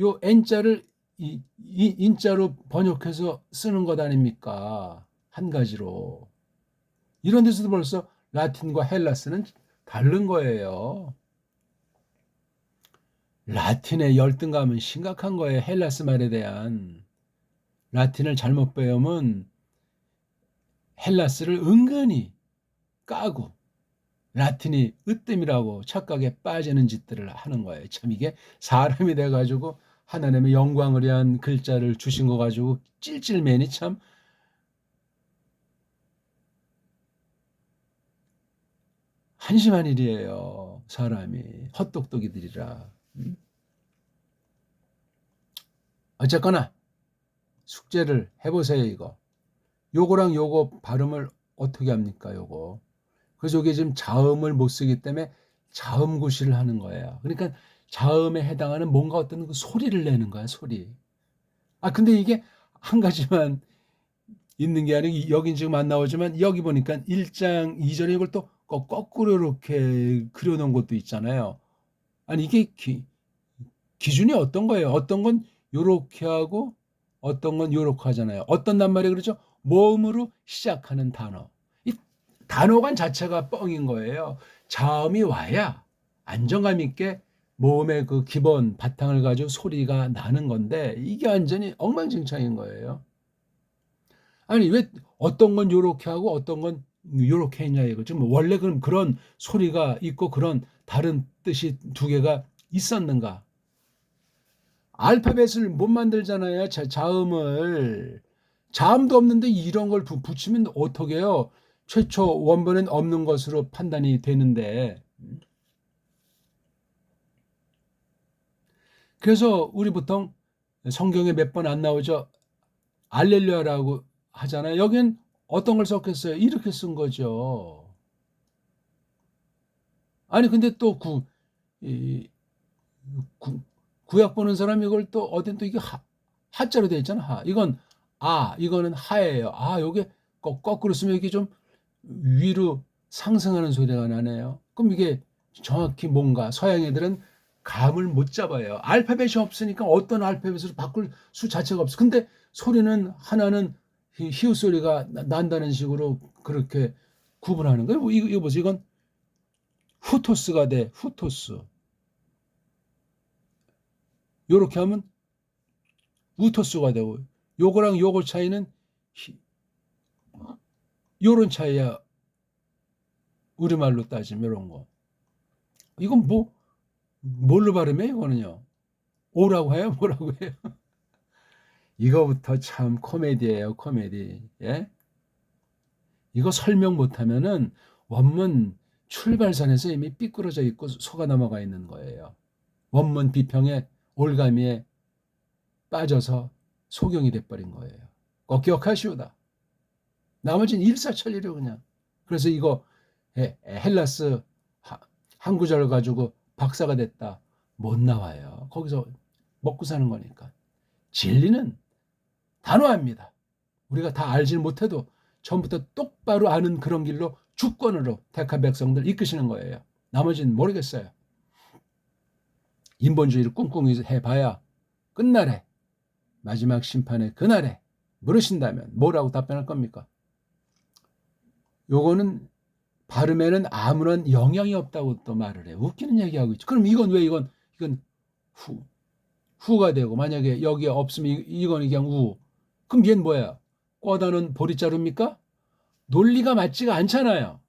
요 N자를 인자로 번역해서 쓰는 것 아닙니까? 한 가지로. 이런 데서도 벌써 라틴과 헬라스는 다른 거예요. 라틴의 열등감은 심각한 거예요. 헬라스 말에 대한. 라틴을 잘못 배우면 헬라스를 은근히 까고 라틴이 으뜸이라고 착각에 빠지는 짓들을 하는 거예요. 참 이게 사람이 돼가지고 하나님의 영광을 위한 글자를 주신 거 가지고 찔찔매니 참 한심한 일이에요. 사람이 헛똑똑이들이라. 어쨌거나 숙제를 해보세요. 이거 요거랑 요거 발음을 어떻게 합니까? 요거 그래서 이게 지금 자음을 못 쓰기 때문에 자음구시를 하는 거예요. 그러니까 자음에 해당하는 뭔가 어떤 그 소리를 내는 거야. 소리. 근데 이게 한 가지만 있는 게 아니고 여긴 지금 안 나오지만 여기 보니까 1장 2절에 이걸 또 거꾸로 이렇게 그려놓은 것도 있잖아요. 아니 이게 기준이 어떤 거예요? 어떤 건 요렇게 하고 어떤 건 요렇게 하잖아요. 어떤 낱말이 그러죠? 모음으로 시작하는 단어. 이 단어관 자체가 뻥인 거예요. 자음이 와야 안정감 있게 모음의 그 기본 바탕을 가지고 소리가 나는 건데 이게 완전히 엉망진창인 거예요. 아니 왜 어떤 건 요렇게 하고 어떤 건 요렇게 했냐 이거죠. 뭐 원래 그런 소리가 있고 그런 다른 뜻이 두 개가 있었는가? 알파벳을 못 만들잖아요. 자음을. 자음도 없는데 이런 걸 붙이면 어떻게 해요? 최초 원본엔 없는 것으로 판단이 되는데. 그래서 우리 보통 성경에 몇 번 안 나오죠. 알렐루야라고 하잖아요. 여긴 어떤 걸 썼겠어요? 이렇게 쓴 거죠. 아니 근데 또 이, 구약 보는 사람이 이걸 또 어딘 또 이게 하자로 되어 있잖아. 하. 이건 이거는 하예요. 요게 거꾸로 쓰면 이게 좀 위로 상승하는 소리가 나네요. 그럼 이게 정확히 뭔가 서양 애들은 감을 못 잡아요. 알파벳이 없으니까 어떤 알파벳으로 바꿀 수 자체가 없어. 근데 소리는 하나는 히읗 소리가 난다는 식으로 그렇게 구분하는 거예요. 이거 보세요. 이건 후토스가 돼. 후토스. 요렇게 하면 우토스가 되고 요거랑 요거 차이는 요런 차이야. 우리말로 따지면 요런 거. 이건 뭘로 발음해 이거는요? 오라고 해요? 뭐라고 해요? 이거부터 참 코미디예요, 코미디. 예? 이거 설명 못하면은 원문 출발선에서 이미 삐뚤어져 있고 속아 넘어가 있는 거예요. 원문 비평에 올가미에 빠져서 소경이 돼버린 거예요. 꼭 기억하시오다. 나머지는 일사천리로 그냥. 그래서 이거 헬라스 한 구절 가지고 박사가 됐다. 못 나와요. 거기서 먹고 사는 거니까. 진리는 단호합니다. 우리가 다 알지 못해도 처음부터 똑바로 아는 그런 길로 주권으로 택한 백성들 이끄시는 거예요. 나머지는 모르겠어요. 인본주의를 꿍꿍이 해봐야 끝날에 마지막 심판의 그날에 물으신다면 뭐라고 답변할 겁니까? 요거는 발음에는 아무런 영향이 없다고 또 말을 해. 웃기는 얘기하고 있죠. 그럼 이건 후가 되고 만약에 여기에 없으면 이건 그냥 우. 그럼 얘는 뭐야? 꿔다는 보리자루입니까? 논리가 맞지가 않잖아요.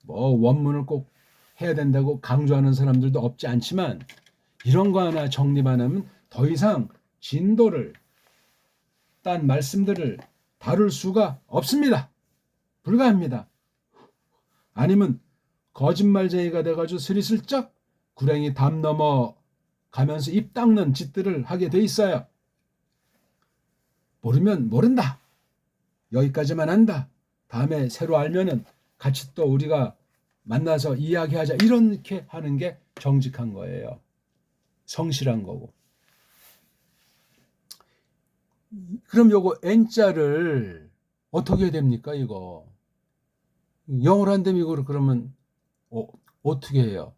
뭐 원문을 꼭 해야 된다고 강조하는 사람들도 없지 않지만 이런 거 하나 정립 안 하면 더 이상 진도를 딴 말씀들을 다룰 수가 없습니다. 불가합니다. 아니면 거짓말쟁이가 돼가지고 스리슬쩍 구랭이 담 넘어 가면서 입 닦는 짓들을 하게 돼 있어요. 모르면 모른다. 여기까지만 한다. 다음에 새로 알면은 같이 또 우리가 만나서 이야기하자. 이렇게 하는 게 정직한 거예요. 성실한 거고. 그럼 요거 N자를 어떻게 해야 됩니까? 이거 영어로 한다면 이거를 그러면 어떻게 해요?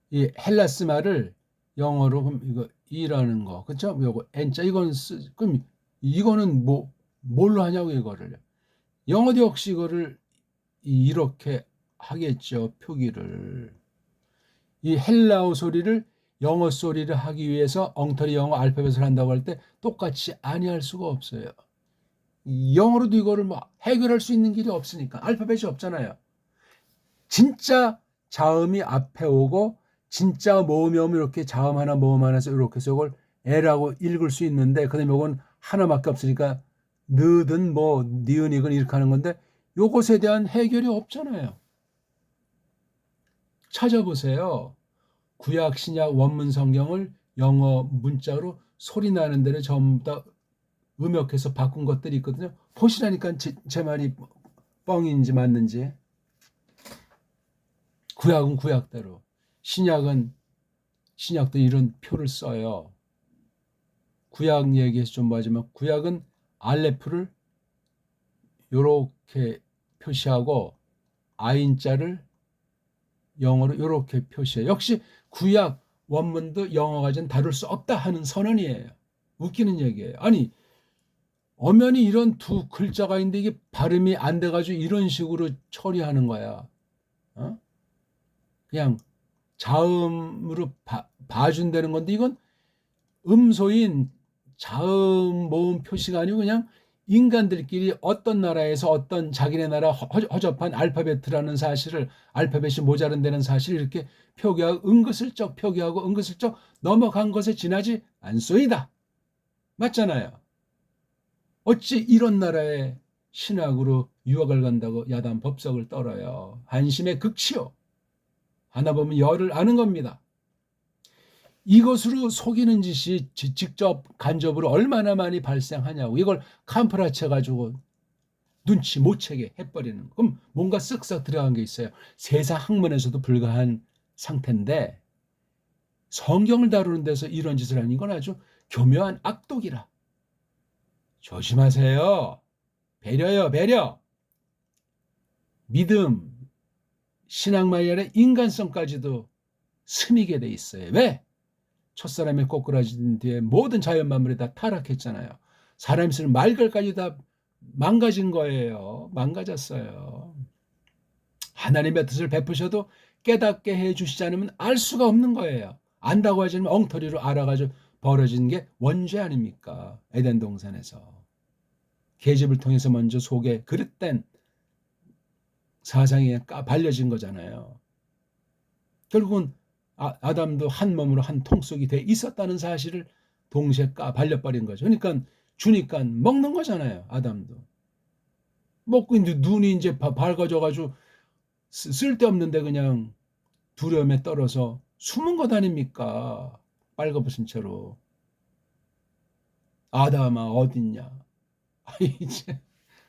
이 헬라스 말을 영어로 그럼 이거 이라는 거 그렇죠? 요거 N자 이건 그럼 이거는 뭘로 하냐고 이거를 영어도 역시 이거를 이렇게 하겠죠. 표기를 이 헬라어 소리를 영어 소리를 하기 위해서 엉터리 영어 알파벳을 한다고 할 때 똑같이 아니할 수가 없어요. 영어로도 이거를 뭐 해결할 수 있는 길이 없으니까 알파벳이 없잖아요. 진짜 자음이 앞에 오고 진짜 모음이 오면 이렇게 자음 하나 모음 하나에서 이렇게 해서 이걸 L하고 읽을 수 있는데 그다음에 이건 하나밖에 없으니까 느든 뭐 니은이건 이렇게 하는 건데 요것에 대한 해결이 없잖아요. 찾아보세요. 구약 신약 원문 성경을 영어 문자로 소리 나는 데를 전부 다 음역해서 바꾼 것들이 있거든요. 보시라니까 제 말이 뻥인지 맞는지. 구약은 구약대로, 신약은 신약도 이런 표를 써요. 구약 얘기해서 좀 뭐하지만 구약은 알레프를 요렇게 표시하고 아인자를 영어로 요렇게 표시해요. 역시 구약 원문도 영어 가진 다룰 수 없다 하는 선언이에요. 웃기는 얘기예요. 아니 엄연히 이런 두 글자가 있는데 이게 발음이 안 돼가지고 이런 식으로 처리하는 거야. 어? 그냥 자음으로 봐준다는 건데 이건 음소인 자음 모음 표시가 아니고 그냥 인간들끼리 어떤 나라에서 어떤 자기네 나라 허접한 알파벳이라는 사실을 알파벳이 모자른다는 사실을 이렇게 표기하고 은근슬쩍 표기하고 은근슬쩍 넘어간 것에 지나지 않소이다. 맞잖아요. 어찌 이런 나라에 신학으로 유학을 간다고 야단 법석을 떨어요. 한심의 극치요. 하나 보면 열을 아는 겁니다. 이것으로 속이는 짓이 직접 간접으로 얼마나 많이 발생하냐고. 이걸 캄프라쳐 가지고 눈치 못 채게 해버리는. 그럼 뭔가 쓱싹 들어간 게 있어요. 세상 학문에서도 불가한 상태인데 성경을 다루는 데서 이런 짓을 하는 건 아주 교묘한 악독이라. 조심하세요. 배려요, 배려. 믿음, 신앙만이 아니라 인간성까지도 스미게 돼 있어요. 왜? 첫사람이 꼬꾸라진 뒤에 모든 자연 만물이 다 타락했잖아요. 사람이 쓰는 말글까지 다 망가진 거예요. 망가졌어요. 하나님의 뜻을 베푸셔도 깨닫게 해주시지 않으면 알 수가 없는 거예요. 안다고 하지 않으면 엉터리로 알아가지고 벌어진 게 원죄 아닙니까? 에덴 동산에서. 계집을 통해서 먼저 속에 그릇된 사상에 발려진 거잖아요. 결국은 아담도 한 몸으로 한 통속이 돼 있었다는 사실을 동시에 발려버린 거죠. 그러니까 주니까 먹는 거잖아요. 아담도. 먹고 있는데 눈이 이제 밝아져가지고 쓸데없는데 그냥 두려움에 떨어서 숨은 것 아닙니까? 빨가벗은 채로. 아담아 어딨냐. 이제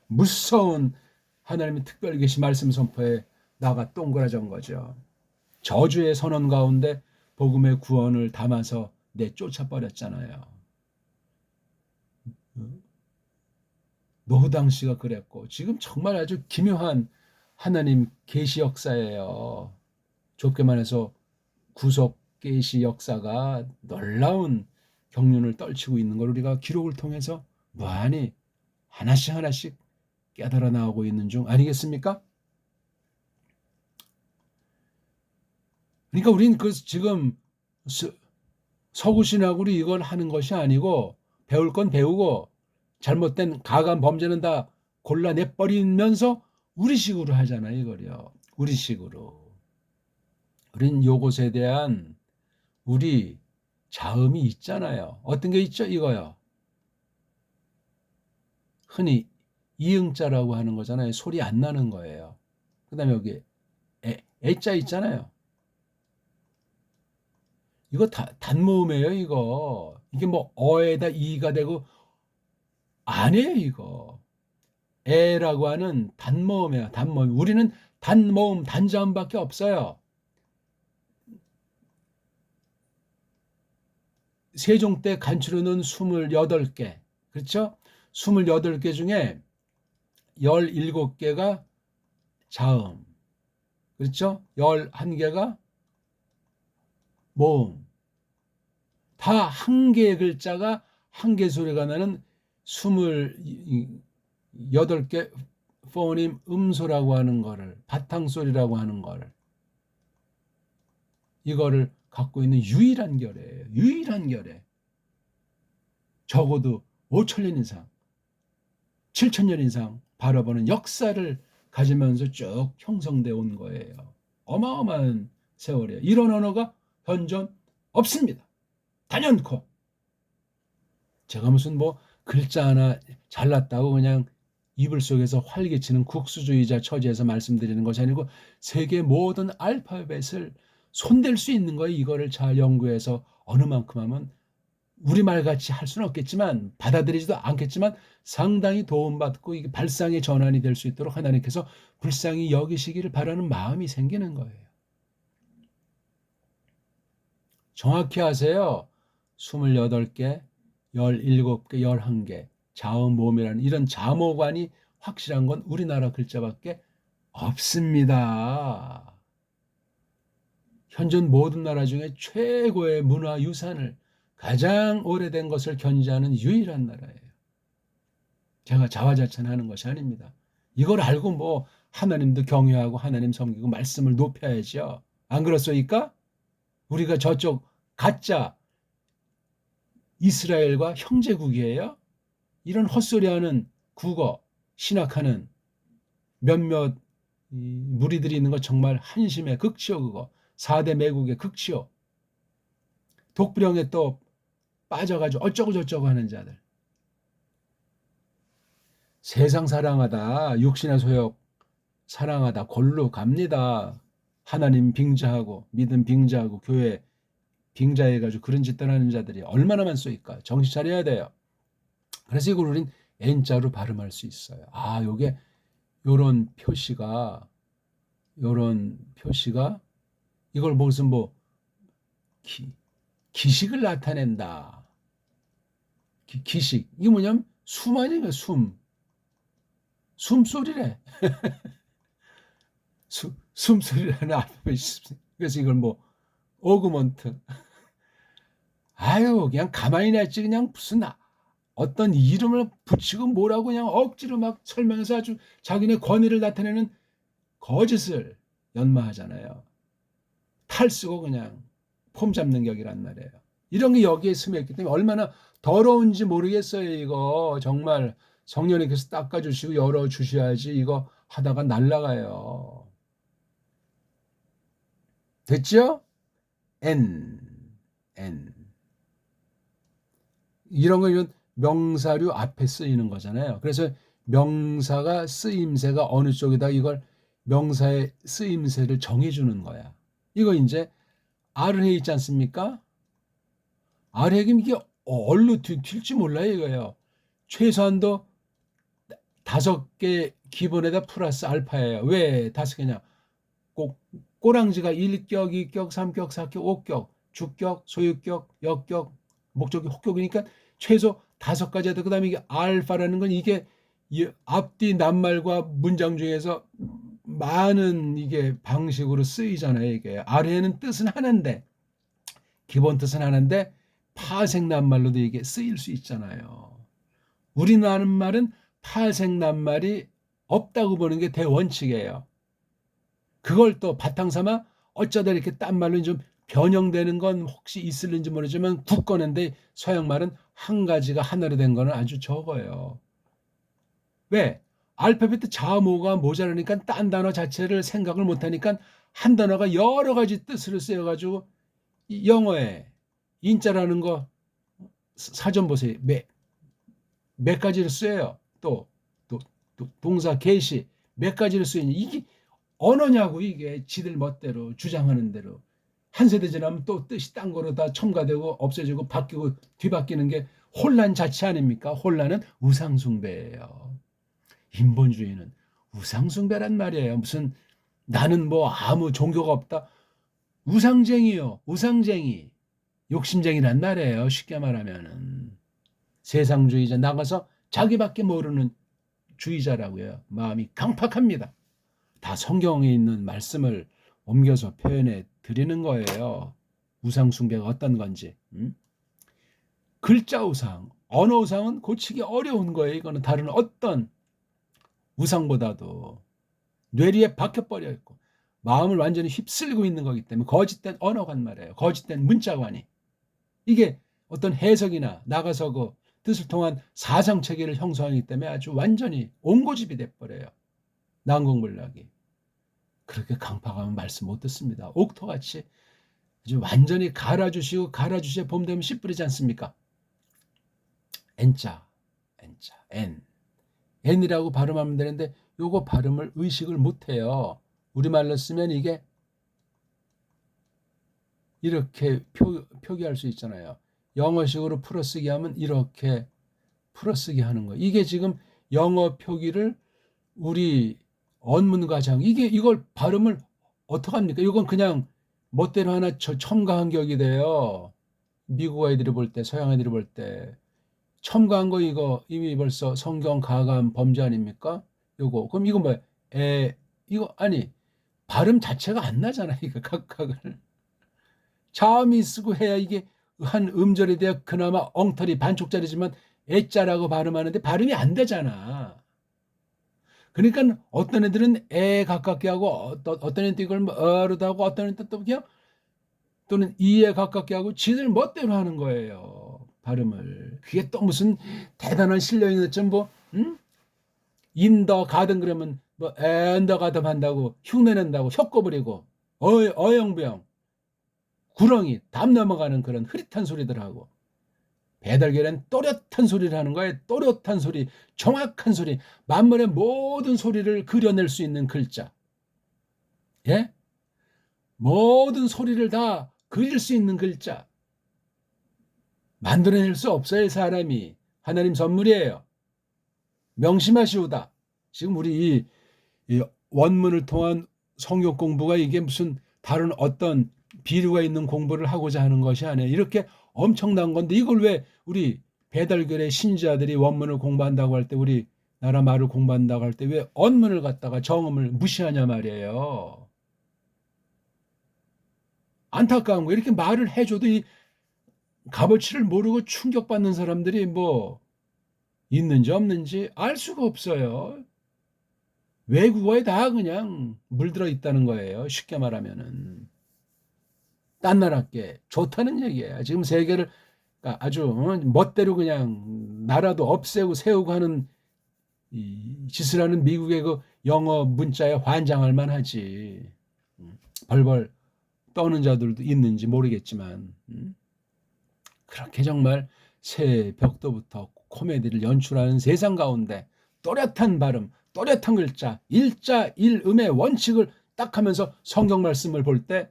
무서운 하나님의 특별히 계신 말씀 선포에 나가 동그라진 거죠. 저주의 선언 가운데 복음의 구원을 담아서 내쫓아버렸잖아요. 노후 당시가 그랬고 지금 정말 아주 기묘한 하나님 계시 역사예요. 좁게 말해서 구속 계시 역사가 놀라운 경륜을 떨치고 있는 걸 우리가 기록을 통해서 무한히 하나씩 하나씩 깨달아 나오고 있는 중 아니겠습니까? 그러니까 우리는 그 지금 서구신학으로 이걸 하는 것이 아니고 배울 건 배우고 잘못된 가감 범죄는 다 골라내버리면서 우리식으로 하잖아요. 이거요. 우리식으로. 우린 요것에 대한 우리 자음이 있잖아요. 어떤 게 있죠? 이거요. 흔히 이응자라고 하는 거잖아요. 소리 안 나는 거예요. 그 다음에 여기 애자 있잖아요. 이거 단모음이에요, 이거. 이게 뭐 어에다 이가 되고 아니에요, 이거. 에라고 하는 단모음이에요, 단모음. 우리는 단모음, 단자음밖에 없어요. 세종 때 간추려 놓은 28개. 그렇죠? 28개 중에 17개가 자음. 그렇죠? 11개가 모음. 다 한 개의 글자가 한 개 소리가 나는 28개 포님 음소라고 하는 거를 바탕소리라고 하는 거를 이거를 갖고 있는 유일한 결이에요. 유일한 결에 적어도 5천년 이상 7천년 이상 바라보는 역사를 가지면서 쭉 형성되어 온 거예요. 어마어마한 세월이에요. 이런 언어가 현존 없습니다. 단연코. 제가 무슨 뭐 글자 하나 잘났다고 그냥 이불 속에서 활개치는 국수주의자 처지에서 말씀드리는 것이 아니고 세계 모든 알파벳을 손댈 수 있는 거예요. 이거를 잘 연구해서 어느 만큼 하면 우리말같이 할 수는 없겠지만 받아들이지도 않겠지만 상당히 도움받고 이게 발상의 전환이 될 수 있도록 하나님께서 불쌍히 여기시기를 바라는 마음이 생기는 거예요. 정확히 하세요. 28개 17개, 11개, 자음모음이라는 이런 자모관이 확실한 건 우리나라 글자밖에 없습니다. 현존 모든 나라 중에 최고의 문화유산을 가장 오래된 것을 견지하는 유일한 나라예요. 제가 자화자찬하는 것이 아닙니다. 이걸 알고 뭐 하나님도 경외하고 하나님 섬기고 말씀을 높여야죠. 안 그렇소이까? 우리가 저쪽 가짜 이스라엘과 형제국이에요. 이런 헛소리하는 국어, 신학하는 몇몇 무리들이 있는 거 정말 한심의 극치요. 그거 4대 매국의 극치요. 독불형에 또 빠져가지고 어쩌고 저쩌고 하는 자들. 세상 사랑하다, 육신의 소욕 사랑하다 골로 갑니다. 하나님 빙자하고 믿음 빙자하고 교회 빙자해가지고 그런 짓 떠나는 자들이 얼마나 많소이까. 정신 차려야 돼요. 그래서 이걸 우린 N자로 발음할 수 있어요. 아, 요게 요런 표시가 이걸 무슨 뭐 기식을 나타낸다. 기식. 이게 뭐냐면 숨 아니에요. 숨소리래. 숨소리라는 알파벳이 있습니다. 그래서 이걸 뭐 오그먼트. 아유, 그냥 가만히 놨지 그냥 무슨 어떤 이름을 붙이고 뭐라고 그냥 억지로 막 설명해서 아주 자기네 권위를 나타내는 거짓을 연마하잖아요. 탈 쓰고 그냥 폼 잡는 격이란 말이에요. 이런 게 여기에 스며있기 때문에 얼마나 더러운지 모르겠어요. 이거 정말 성령님께서 닦아주시고 열어주셔야지 이거 하다가 날아가요. 됐죠? N. 이런 거 이런 명사류 앞에 쓰이는 거잖아요. 그래서 명사가 쓰임새가 어느 쪽이다 이걸 명사의 쓰임새를 정해주는 거야. 이거 이제 아르헤 있지 않습니까? 아르헤긴 이게 얼로 튈지 몰라요 이거예요. 최소한도 5개 기본에다 플러스 알파예요. 왜 5개냐? 꼭 꼬랑지가 1격, 2격, 3격, 4격, 5격, 주격, 소유격, 역격, 목적이 혹격이니까 최소 5가지야 돼. 그다음에 이게 알파라는 건 이게 앞뒤 낱말과 문장 중에서 많은 이게 방식으로 쓰이잖아요. 이게 아르헤는 뜻은 하는데 기본 뜻은 하는데 파생 낱말로도 이게 쓰일 수 있잖아요. 우리나라 하는 말은 파생 낱말이 없다고 보는 게 대원칙이에요. 그걸 또 바탕 삼아 어쩌다 이렇게 딴 말로 좀 변형되는 건 혹시 있을는지 모르지만 굳건한데 서양말은 한 가지가 하나로 된 거는 아주 적어요. 왜? 알파벳 자모가 모자라니까 딴 단어 자체를 생각을 못하니까 한 단어가 여러 가지 뜻으로 쓰여가지고 영어에 인자라는 거 사전 보세요. 몇 가지를 쓰여요. 또 동사 개시 몇 가지를 쓰이니 이게 언어냐고 이게 지들 멋대로 주장하는 대로 한 세대 지나면 또 뜻이 딴 거로 다 첨가되고 없어지고 바뀌고 뒤바뀌는 게 혼란 자체 아닙니까? 혼란은 우상숭배예요. 인본주의는 우상숭배란 말이에요. 무슨 나는 뭐 아무 종교가 없다. 우상쟁이요. 우상쟁이. 욕심쟁이란 말이에요. 쉽게 말하면은. 세상주의자 나가서 자기밖에 모르는 주의자라고요. 마음이 강팍합니다. 다 성경에 있는 말씀을 옮겨서 표현해 드리는 거예요. 우상 숭배가 어떤 건지. 글자 우상, 언어 우상은 고치기 어려운 거예요. 이거는 다른 어떤 우상보다도 뇌리에 박혀버려 있고 마음을 완전히 휩쓸고 있는 거기 때문에 거짓된 언어관 말이에요. 거짓된 문자관이. 이게 어떤 해석이나 나가서 그 뜻을 통한 사상체계를 형성하기 때문에 아주 완전히 옹고집이 돼버려요. 난공불락이. 그렇게 강팍하면 말씀 못 듣습니다. 옥토같이 아주 완전히 갈아주시고 갈아주셔야 봄 되면 씨 뿌리지 않습니까? N자, N. N이라고 발음하면 되는데 요거 발음을 의식을 못해요. 우리말로 쓰면 이게 이렇게 표기할 수 있잖아요. 영어식으로 풀어쓰기 하면 이렇게 풀어쓰기 하는 거예요. 이게 지금 영어 표기를 우리 언문과장 이걸 발음을 어떡합니까? 이건 그냥 멋대로 하나 첨가한 격이 돼요. 미국 아이들이 볼 때, 서양 아이들이 볼 때 첨가한 거 이거 이미 벌써 성경 가감 범죄 아닙니까? 요거. 그럼 이거 뭐야? 이거 아니 발음 자체가 안 나잖아. 이거 각각을. 자음이 쓰고 해야 이게 한 음절에 대해 그나마 엉터리 반쪽짜리지만 애자라고 발음하는데 발음이 안 되잖아. 그러니까 어떤 애들은 에 가깝게 하고 어떤 애들은 이걸 뭐 어르다 하고 어떤 애들은 또 그냥 또는 이에 가깝게 하고 지들 멋대로 하는 거예요. 발음을. 그게 또 무슨 대단한 실력이 좀뭐 인더 가든 그러면 뭐 앤더 가든 한다고 흉내낸다고 혀꼬 부리고 어영부영 구렁이 담 넘어가는 그런 흐릿한 소리들 하고 배달결엔 또렷한 소리를 하는 거예요. 또렷한 소리, 정확한 소리, 만물의 모든 소리를 그려낼 수 있는 글자. 예? 모든 소리를 다 그릴 수 있는 글자. 만들어낼 수 없어요, 사람이. 하나님 선물이에요. 명심하시오다. 지금 우리 이 원문을 통한 성경 공부가 이게 무슨 다른 어떤 비류가 있는 공부를 하고자 하는 것이 아니에요. 이렇게 엄청난 건데 이걸 왜 우리 배달결의 신자들이 원문을 공부한다고 할 때 우리 나라 말을 공부한다고 할 때 왜 언문을 갖다가 정음을 무시하냐 말이에요. 안타까운 거 이렇게 말을 해줘도 이 값어치를 모르고 충격받는 사람들이 뭐 있는지 없는지 알 수가 없어요. 외국어에 다 그냥 물들어 있다는 거예요. 쉽게 말하면은. 딴 나라께 좋다는 얘기예요. 지금 세계를 아주 멋대로 그냥 나라도 없애고 세우고 하는 이 짓을 하는 미국의 그 영어 문자에 환장할 만하지. 벌벌 떠는 자들도 있는지 모르겠지만 그렇게 정말 새 벽도부터 코미디를 연출하는 세상 가운데 또렷한 발음, 또렷한 글자, 일자 일음의 원칙을 딱 하면서 성경 말씀을 볼 때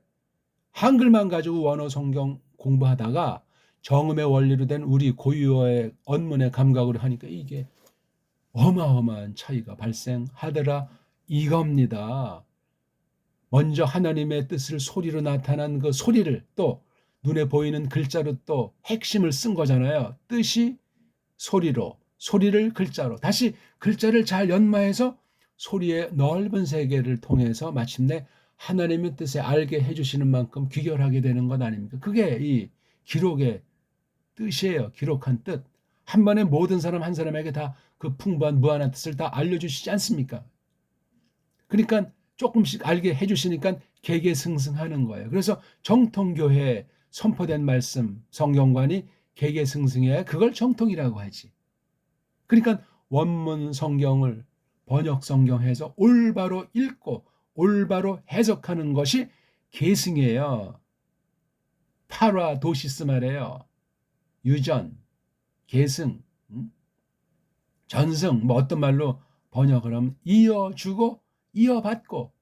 한글만 가지고 원어 성경 공부하다가 정음의 원리로 된 우리 고유어의 언문의 감각으로 하니까 이게 어마어마한 차이가 발생하더라 이겁니다. 먼저 하나님의 뜻을 소리로 나타난 그 소리를 또 눈에 보이는 글자로 또 핵심을 쓴 거잖아요. 뜻이 소리로, 소리를 글자로, 다시 글자를 잘 연마해서 소리의 넓은 세계를 통해서 마침내 하나님의 뜻에 알게 해주시는 만큼 귀결하게 되는 것 아닙니까? 그게 이 기록의 뜻이에요. 기록한 뜻. 한 번에 모든 사람 한 사람에게 다 그 풍부한 무한한 뜻을 다 알려주시지 않습니까? 그러니까 조금씩 알게 해주시니까 개개승승하는 거예요. 그래서 정통교회에 선포된 말씀, 성경관이 개개승승해야 그걸 정통이라고 하지. 그러니까 원문 성경을 번역 성경해서 올바로 읽고 올바로 해석하는 것이 계승이에요. 파라도시스 말이에요. 유전, 계승, 전승, 뭐 어떤 말로 번역을 하면 이어주고 이어받고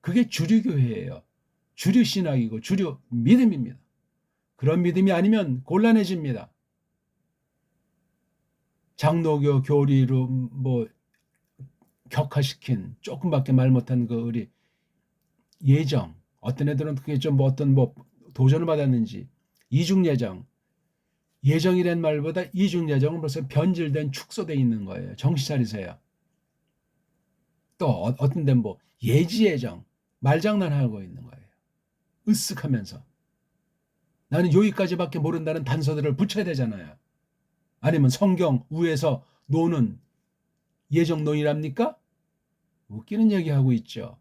그게 주류교회예요. 주류신학이고 주류 믿음입니다. 그런 믿음이 아니면 곤란해집니다. 장로교 교리로 뭐 격화시킨 조금밖에 말 못한 그 우리 예정 어떤 애들은 그게 좀 뭐 어떤 뭐 도전을 받았는지 이중예정 예정이란 말보다 이중예정은 벌써 변질된 축소돼 있는 거예요. 정신 차리세요. 또 어떤 데는 뭐 예지예정 말장난하고 있는 거예요. 으쓱하면서 나는 여기까지밖에 모른다는 단서들을 붙여야 되잖아요. 아니면 성경 위에서 노는 예정론이랍니까? 웃기는 얘기하고 있죠.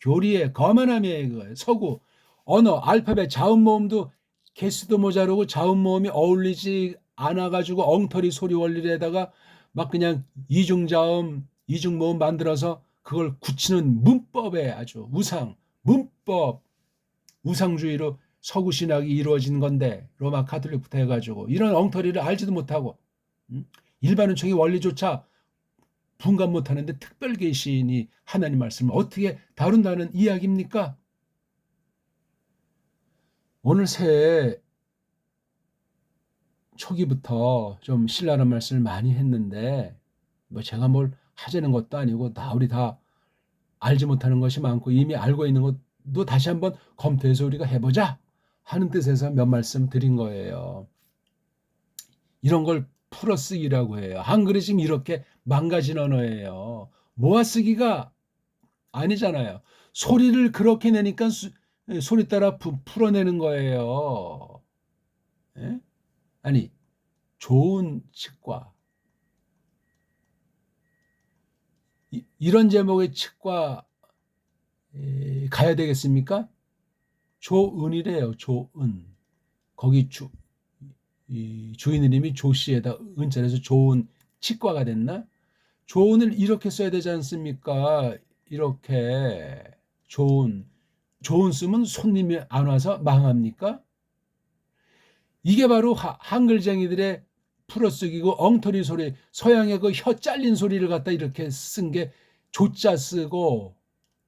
교리의 거만함이에요. 그거예요. 서구 언어 알파벳 자음 모음도 개수도 모자르고 자음 모음이 어울리지 않아가지고 엉터리 소리 원리에다가 막 그냥 이중자음 이중모음 만들어서 그걸 굳히는 문법에 아주 문법 우상주의로 서구 신학이 이루어진 건데 로마 카톨릭부터 해가지고 이런 엉터리를 알지도 못하고 일반은총의 원리조차 분간 못하는데 특별계시인이 하나님 말씀을 어떻게 다룬다는 이야기입니까? 오늘 새해 초기부터 좀 신랄한 말씀을 많이 했는데 뭐 제가 뭘 하자는 것도 아니고 우리 다 알지 못하는 것이 많고 이미 알고 있는 것도 다시 한번 검토해서 우리가 해보자 하는 뜻에서 몇 말씀 드린 거예요. 이런 걸 풀어쓰기라고 해요. 한글이 지금 이렇게 망가진 언어예요. 모아쓰기가 아니잖아요. 소리를 그렇게 내니까 소리 따라 풀어내는 거예요. 예? 아니, 좋은 치과. 이런 제목의 치과 가야 되겠습니까? 조은이래요. 조은. 거기 주인 이름이 조씨에다 은자에서 좋은 치과가 됐나? 조은을 이렇게 써야 되지 않습니까? 이렇게 좋은 쓰면 손님이 안 와서 망합니까? 이게 바로 한글쟁이들의 풀어쓰기고 엉터리 소리, 서양의 그 혀 잘린 소리를 갖다 이렇게 쓴 게 조자 쓰고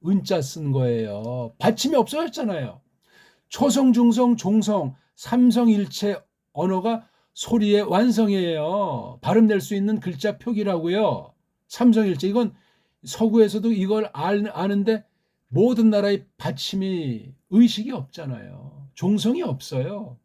은자 쓴 거예요. 받침이 없어졌잖아요. 초성, 중성, 종성, 삼성일체 언어가 소리의 완성이에요. 발음 낼 수 있는 글자 표기라고요. 삼성일체. 이건 서구에서도 이걸 아는데 모든 나라의 받침이 의식이 없잖아요. 종성이 없어요.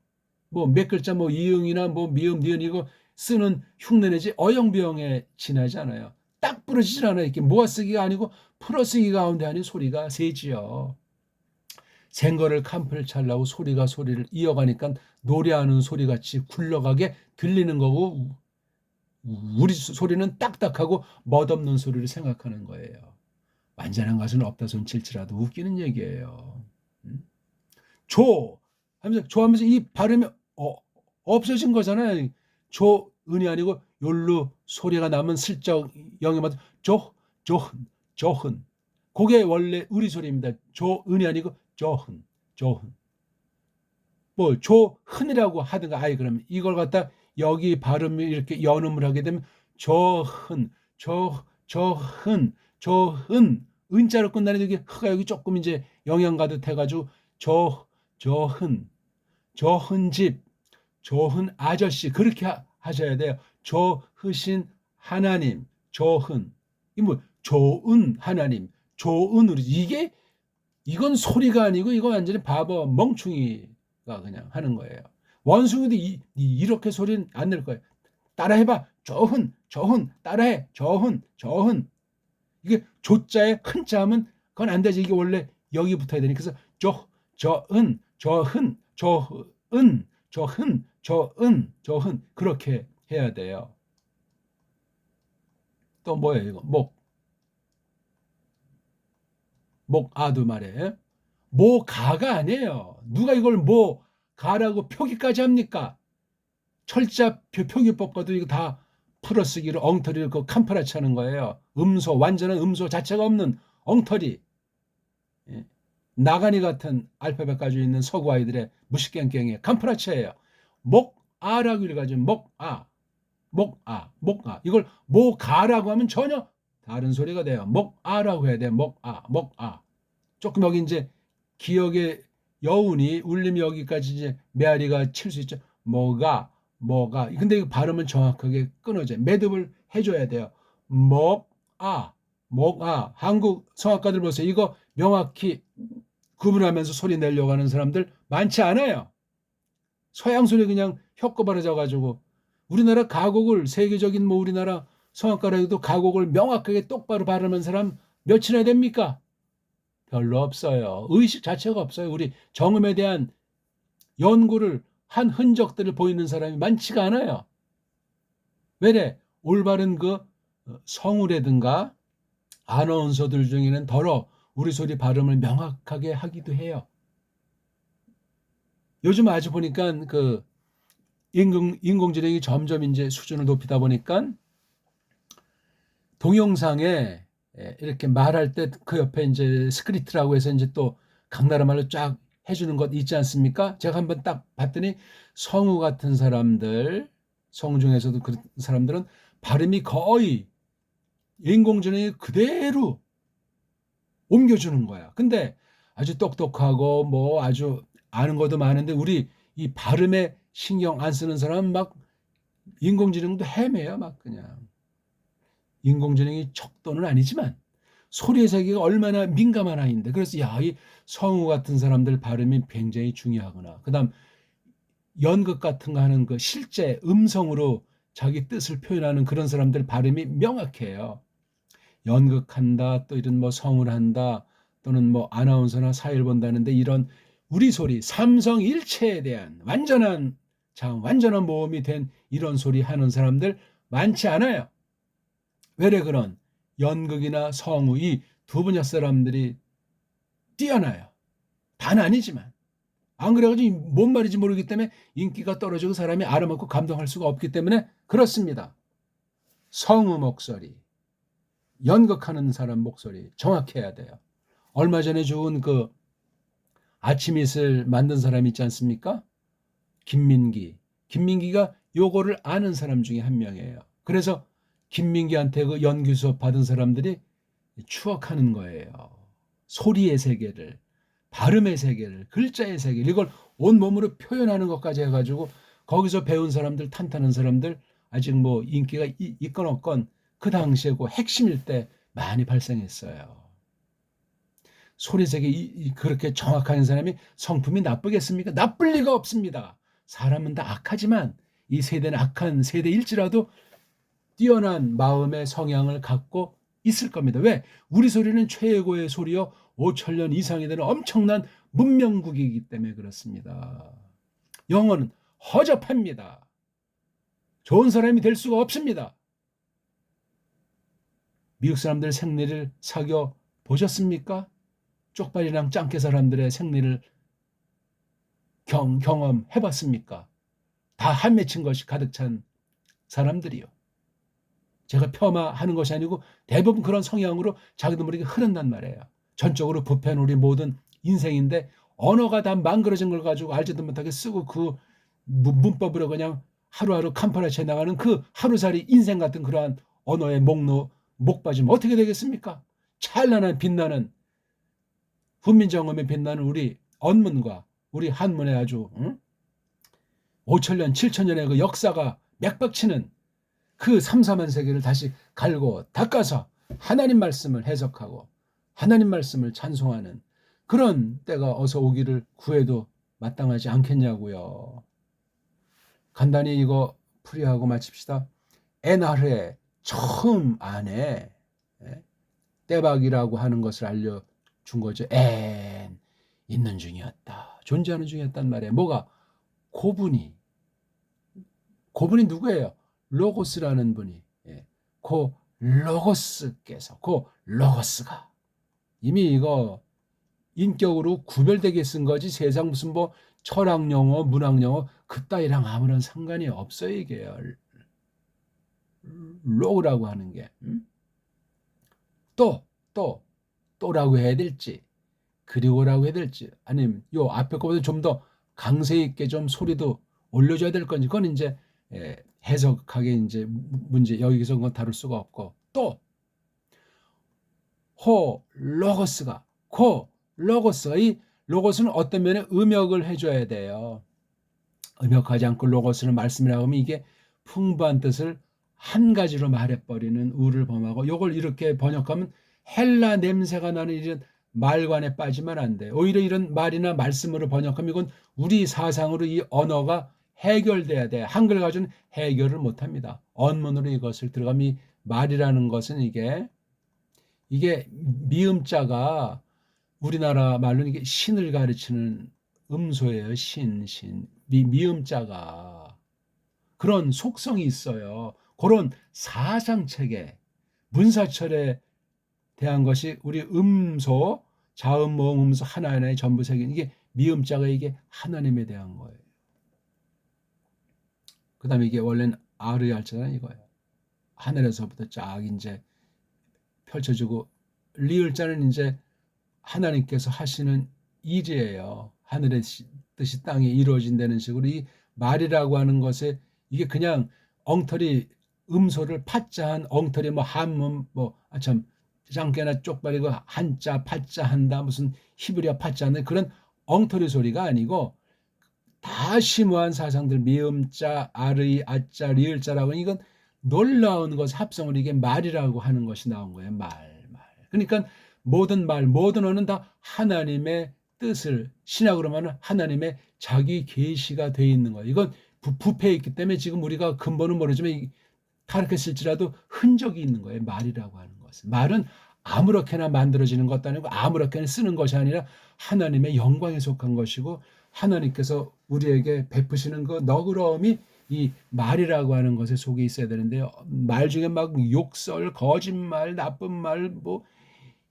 뭐 몇 글자 뭐 이응이나 뭐 미음, 니은 이거 쓰는 흉내내지 어영부영에 지나지 않아요. 딱 부러지질 않아요. 이렇게 모아쓰기가 아니고 풀어쓰기 가운데 하는 소리가 세지요. 생거를 캄프를 찰라고 소리를 이어가니까 노래하는 소리같이 굴러가게 들리는 거고 우리 소리는 딱딱하고 멋없는 소리를 생각하는 거예요. 완전한 것은 없다 손 칠지라도 웃기는 얘기예요. 조하면서 이 발음이 없어진 거잖아요. 조은이 아니고 요로 소리가 나면 슬쩍 영음하다 조흔. 그게 원래 우리 소리입니다. 조은이 아니고 조흔. 뭐 조흔이라고 하든가 아예 그러면 이걸 갖다 여기 발음을 이렇게 연음을 하게 되면 조흔 은자로 끝나는 여기 흐가 여기 조금 이제 영양 가득 해가지고 조흔 집 조흔 아저씨 그렇게 하셔야 돼요. 조으신 하나님 조흔 이 뭐 좋은 하나님 조은으로 이건 소리가 아니고 이거 완전히 바보 멍충이가 그냥 하는 거예요. 원숭이도 이렇게 소리는 안 낼 거예요. 따라해봐. 조흔 따라해. 조흔 이게 조자에 흔자 하면 그건 안 되지. 이게 원래 여기 붙어야 되니까 그래서 조흔 그렇게 해야 돼요. 또 뭐예요 이거 목아도 말해. 모가가 아니에요. 누가 이걸 모가라고 표기까지 합니까? 철자 표기법과도 이거 다 풀어쓰기로 엉터리를 그 캄파라치 하는 거예요. 완전한 음소 자체가 없는 엉터리. 나가니 같은 알파벳 가지고 있는 서구 아이들의 무식갱갱의 캄파라치예요. 목아라고 읽어가지고 목아. 이걸 모가라고 하면 전혀 다른 소리가 돼요. 목아라고 해야 돼요. 목아. 조금 여기 이제 기억의 여운이 울림이 여기까지 이제 메아리가 칠 수 있죠. 뭐가. 근데 이 발음은 정확하게 끊어져요. 매듭을 해줘야 돼요. 목아. 한국 성악가들 보세요. 이거 명확히 구분하면서 소리 내려고 하는 사람들 많지 않아요. 서양 소리 그냥 혀꼬바라져가지고 우리나라 가곡을 세계적인 뭐 우리나라 성악가라 해도 가곡을 명확하게 똑바로 발음하는 사람 몇이나 됩니까? 별로 없어요. 의식 자체가 없어요. 우리 정음에 대한 연구를 한 흔적들을 보이는 사람이 많지가 않아요. 왜래? 올바른 그 성우라든가 아나운서들 중에는 더러 우리 소리 발음을 명확하게 하기도 해요. 요즘 아주 보니까 그 인공지능이 점점 이제 수준을 높이다 보니까 동영상에 이렇게 말할 때 그 옆에 이제 스크립트라고 해서 이제 또 각 나라 말로 쫙 해주는 것 있지 않습니까? 제가 한번 딱 봤더니 성우 같은 사람들, 성우 중에서도 그런 사람들은 발음이 거의 인공지능이 그대로 옮겨주는 거야. 근데 아주 똑똑하고 뭐 아주 아는 것도 많은데 우리 이 발음에 신경 안 쓰는 사람은 막 인공지능도 헤매요. 막 그냥. 인공지능이 척도는 아니지만 소리의 세계가 얼마나 민감한 아이인데 그래서 이 성우 같은 사람들 발음이 굉장히 중요하구나. 그다음 연극 같은 거 하는 그 실제 음성으로 자기 뜻을 표현하는 그런 사람들 발음이 명확해요. 연극한다, 또 이런 뭐 성을 한다, 또는 뭐 아나운서나 사회를 본다는데 이런 우리 소리, 삼성일체에 대한 완전한 모험이 된 이런 소리 하는 사람들 많지 않아요. 왜래 그런 연극이나 성우 이 두 분야 사람들이 뛰어나요. 다는 아니지만. 안 그래가지고 뭔 말인지 모르기 때문에 인기가 떨어지고 사람이 알아먹고 감동할 수가 없기 때문에 그렇습니다. 성우 목소리, 연극하는 사람 목소리 정확해야 돼요. 얼마 전에 죽은 그 아침 이슬 만든 사람 있지 않습니까? 김민기. 김민기가 요거를 아는 사람 중에 한 명이에요. 그래서 김민기한테 그 연기 수업 받은 사람들이 추억하는 거예요. 소리의 세계를, 발음의 세계를, 글자의 세계를, 이걸 온몸으로 표현하는 것까지 해가지고 거기서 배운 사람들, 탄탄한 사람들, 아직 뭐 인기가 있건 없건 그 당시에 그 핵심일 때 많이 발생했어요. 소리 세계 그렇게 정확한 사람이 성품이 나쁘겠습니까? 나쁠 리가 없습니다. 사람은 다 악하지만 이 세대는 악한 세대일지라도 뛰어난 마음의 성향을 갖고 있을 겁니다. 왜? 우리 소리는 최고의 소리요. 5천년 이상이 되는 엄청난 문명국이기 때문에 그렇습니다. 영어는 허접합니다. 좋은 사람이 될 수가 없습니다. 미국 사람들 생리를 사겨 보셨습니까? 쪽발이랑 짱깨 사람들의 생리를 경험해봤습니까? 다 한 맺힌 것이 가득 찬 사람들이요. 제가 폄하하는 것이 아니고 대부분 그런 성향으로 자기도 모르게 흐른단 말이에요. 전적으로 부패한 우리 모든 인생인데 언어가 다 망그러진 걸 가지고 알지도 못하게 쓰고 그 문법으로 그냥 하루하루 캄파라치에 나가는 그 하루살이 인생 같은 그러한 언어의 목 빠지면 어떻게 되겠습니까? 찬란한 빛나는 훈민정음에 빛나는 우리 언문과 우리 한문의 아주 5천년 7천년의 그 역사가 맥박치는 그 삼삼한 세계를 다시 갈고 닦아서 하나님 말씀을 해석하고 하나님 말씀을 찬송하는 그런 때가 어서 오기를 구해도 마땅하지 않겠냐고요. 간단히 이거 풀이하고 마칩시다. NR의 처음 안에 떼박이라고 하는 것을 알려준 거죠. 있는 중이었다. 존재하는 중이었단 말이에요. 뭐가? 고분이 누구예요? 로고스라는 분이. 그 로고스께서, 그 로고스가 이미 이거 인격으로 구별되게 쓴 거지 세상 무슨 뭐 철학 용어, 문학 용어 그따위랑 아무런 상관이 없어요. 이게 로라고 하는 게. 또라고 해야 될지 그리고라고 해야 될지 아니면 요 앞에 거보다 좀 더 강세 있게 좀 소리도 올려줘야 될 건지 그건 이제 해석하게 이제 문제 여기서 그건 다룰 수가 없고 또 로고스가 이 로고스는 어떤 면에 음역을 해줘야 돼요. 음역하지 않고 로고스는 말씀이라고 하면 이게 풍부한 뜻을 한 가지로 말해버리는 우를 범하고 이걸 이렇게 번역하면 헬라 냄새가 나는 이런 말관에 빠지면 안 돼. 오히려 이런 말이나 말씀으로 번역하면 이건 우리 사상으로 이 언어가 해결돼야 돼. 한글 가지고는 해결을 못합니다. 언문으로 이것을 들어가면 이 말이라는 것은 이게 미음자가 우리나라 말로는 이게 신을 가르치는 음소예요. 미음자가 그런 속성이 있어요. 그런 사상체계 문사철에 대한 것이 우리 음소 자음 모음 음소 하나하나의 전부 세계 이게 미음자가 이게 하나님에 대한 거예요. 그 다음에 이게 원래는 아르의 알자는 이거예요. 하늘에서부터 쫙 이제 펼쳐지고 리을자는 이제 하나님께서 하시는 일이에요. 하늘의 뜻이 땅에 이루어진다는 식으로 이 말이라고 하는 것에 이게 그냥 엉터리 음소를 파자한 엉터리 뭐 한문 뭐참 짱깨나 쪽발이고 한자 파자 한다 무슨 히브리어 파자 한다 그런 엉터리 소리가 아니고 다 심오한 사상들 미음자 아르이 아자 리을자라고 이건 놀라운 것 합성을 이게 말이라고 하는 것이 나온 거예요. 말. 그러니까 모든 말 모든 언어는 다 하나님의 뜻을 신약으로 말하면 하나님의 자기 계시가 돼 있는 거예요. 이건 부패해 있기 때문에 지금 우리가 근본은 모르지만 타락했을지라도 흔적이 있는 거예요. 말이라고 하는 것은. 말은 아무렇게나 만들어지는 것도 아니고 아무렇게나 쓰는 것이 아니라 하나님의 영광에 속한 것이고 하나님께서 우리에게 베푸시는 그 너그러움이 이 말이라고 하는 것에 속에 있어야 되는데요. 말 중에 막 욕설, 거짓말, 나쁜 말, 뭐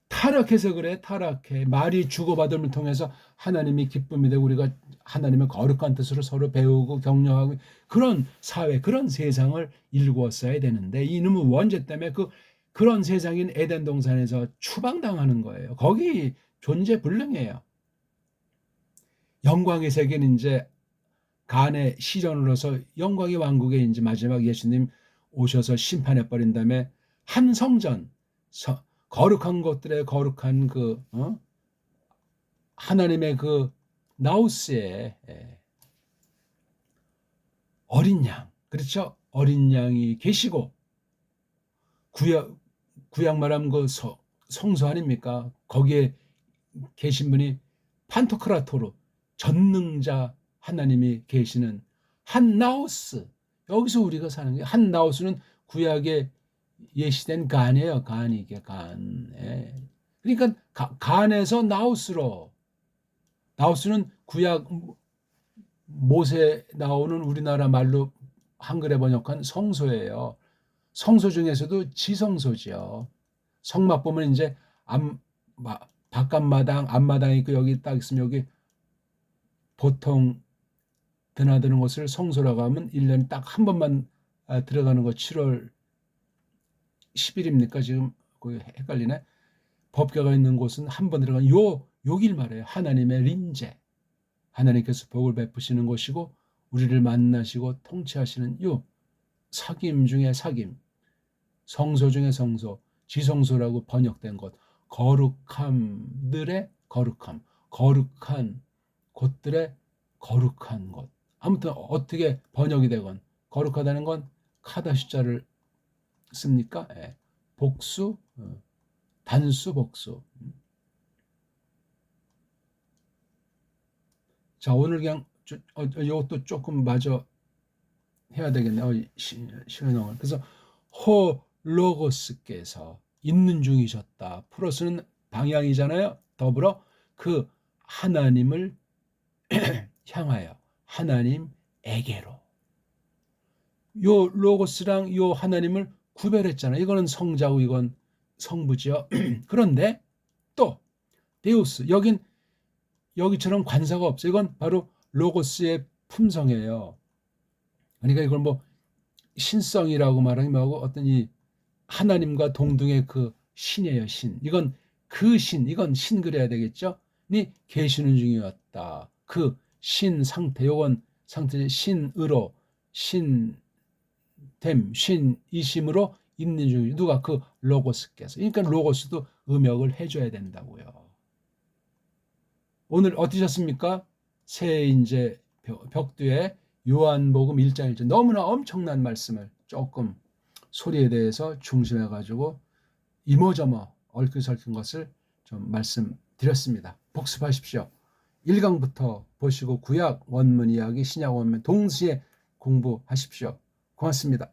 타락해서 그래. 타락해. 말이 주고받음을 통해서 하나님이 기쁨이 되고 우리가 하나님의 거룩한 뜻으로 서로 배우고 격려하고 그런 사회, 그런 세상을 일구었어야 되는데 이놈의 원죄 때문에 그런 세상인 에덴 동산에서 추방당하는 거예요. 거기 존재 불능이에요. 영광의 세계는 이제 간의 시전으로서 영광의 왕국에 이제 마지막 예수님 오셔서 심판해 버린 다음에 한 성전, 거룩한 것들의 거룩한 하나님의 그 나우스의 어린 양, 그렇죠? 어린 양이 계시고 구약 말하면 그 성소 아닙니까? 거기에 계신 분이 판토크라토르 전능자 하나님이 계시는 한 나우스. 여기서 우리가 사는 게 한 나우스는 구약에 예시된 간이에요. 간이 이게 간. 그러니까 간에서 나우스로. 나우스는 구약 모세 나오는 우리나라 말로 한글에 번역한 성소예요. 성소 중에서도 지성소지요. 성막 보면 이제 바깥마당, 앞마당이 있고 여기 딱 있으면 여기 보통 드나드는 곳을 성소라고 하면 1년에 딱 한 번만 들어가는 거 7월 10일입니까? 지금 헷갈리네. 법궤가 있는 곳은 한 번 들어간 요길 말해요. 하나님의 림제. 하나님께서 복을 베푸시는 곳이고 우리를 만나시고 통치하시는 요 사귐 중에 사귐. 성소 중에 성소. 지성소라고 번역된 곳. 거룩함들의 거룩함. 거룩한 곳들의 거룩한 곳. 아무튼 어떻게 번역이 되건 거룩하다는 건 카다시자를 씁니까? 복수, 단수, 복수. 자, 오늘 그냥 이것도 조금 마저 해야 되겠네요. 시간을. 그래서 호로고스께서 있는 중이셨다. 플러스는 방향이잖아요. 더불어 그 하나님을 향하여 하나님에게로. 요 로고스랑 요 하나님을 구별했잖아요. 이거는 성자고 이건 성부죠. 그런데 또 데우스 여기처럼 관사가 없어요. 이건 바로 로고스의 품성이에요. 그러니까 이걸 뭐 신성이라고 말하기 뭐하고 어떤 이 하나님과 동등의 그 신이에요. 신. 이건 그 신. 이건 신 그래야 되겠죠. 니 계시는 중이었다. 그 신 상태. 요건 상태 신으로 신됨 신이심으로 있는 중이 누가 그 로고스께서. 그러니까 로고스도 음역을 해줘야 된다고요. 오늘 어떠셨습니까? 새 이제 벽두에 요한복음 1장 1절 너무나 엄청난 말씀을 조금 소리에 대해서 중심해 가지고 이모저모 얽힌 것을 좀 말씀드렸습니다. 복습하십시오. 1강부터 보시고 구약 원문 이야기, 신약 원문 동시에 공부하십시오. 고맙습니다.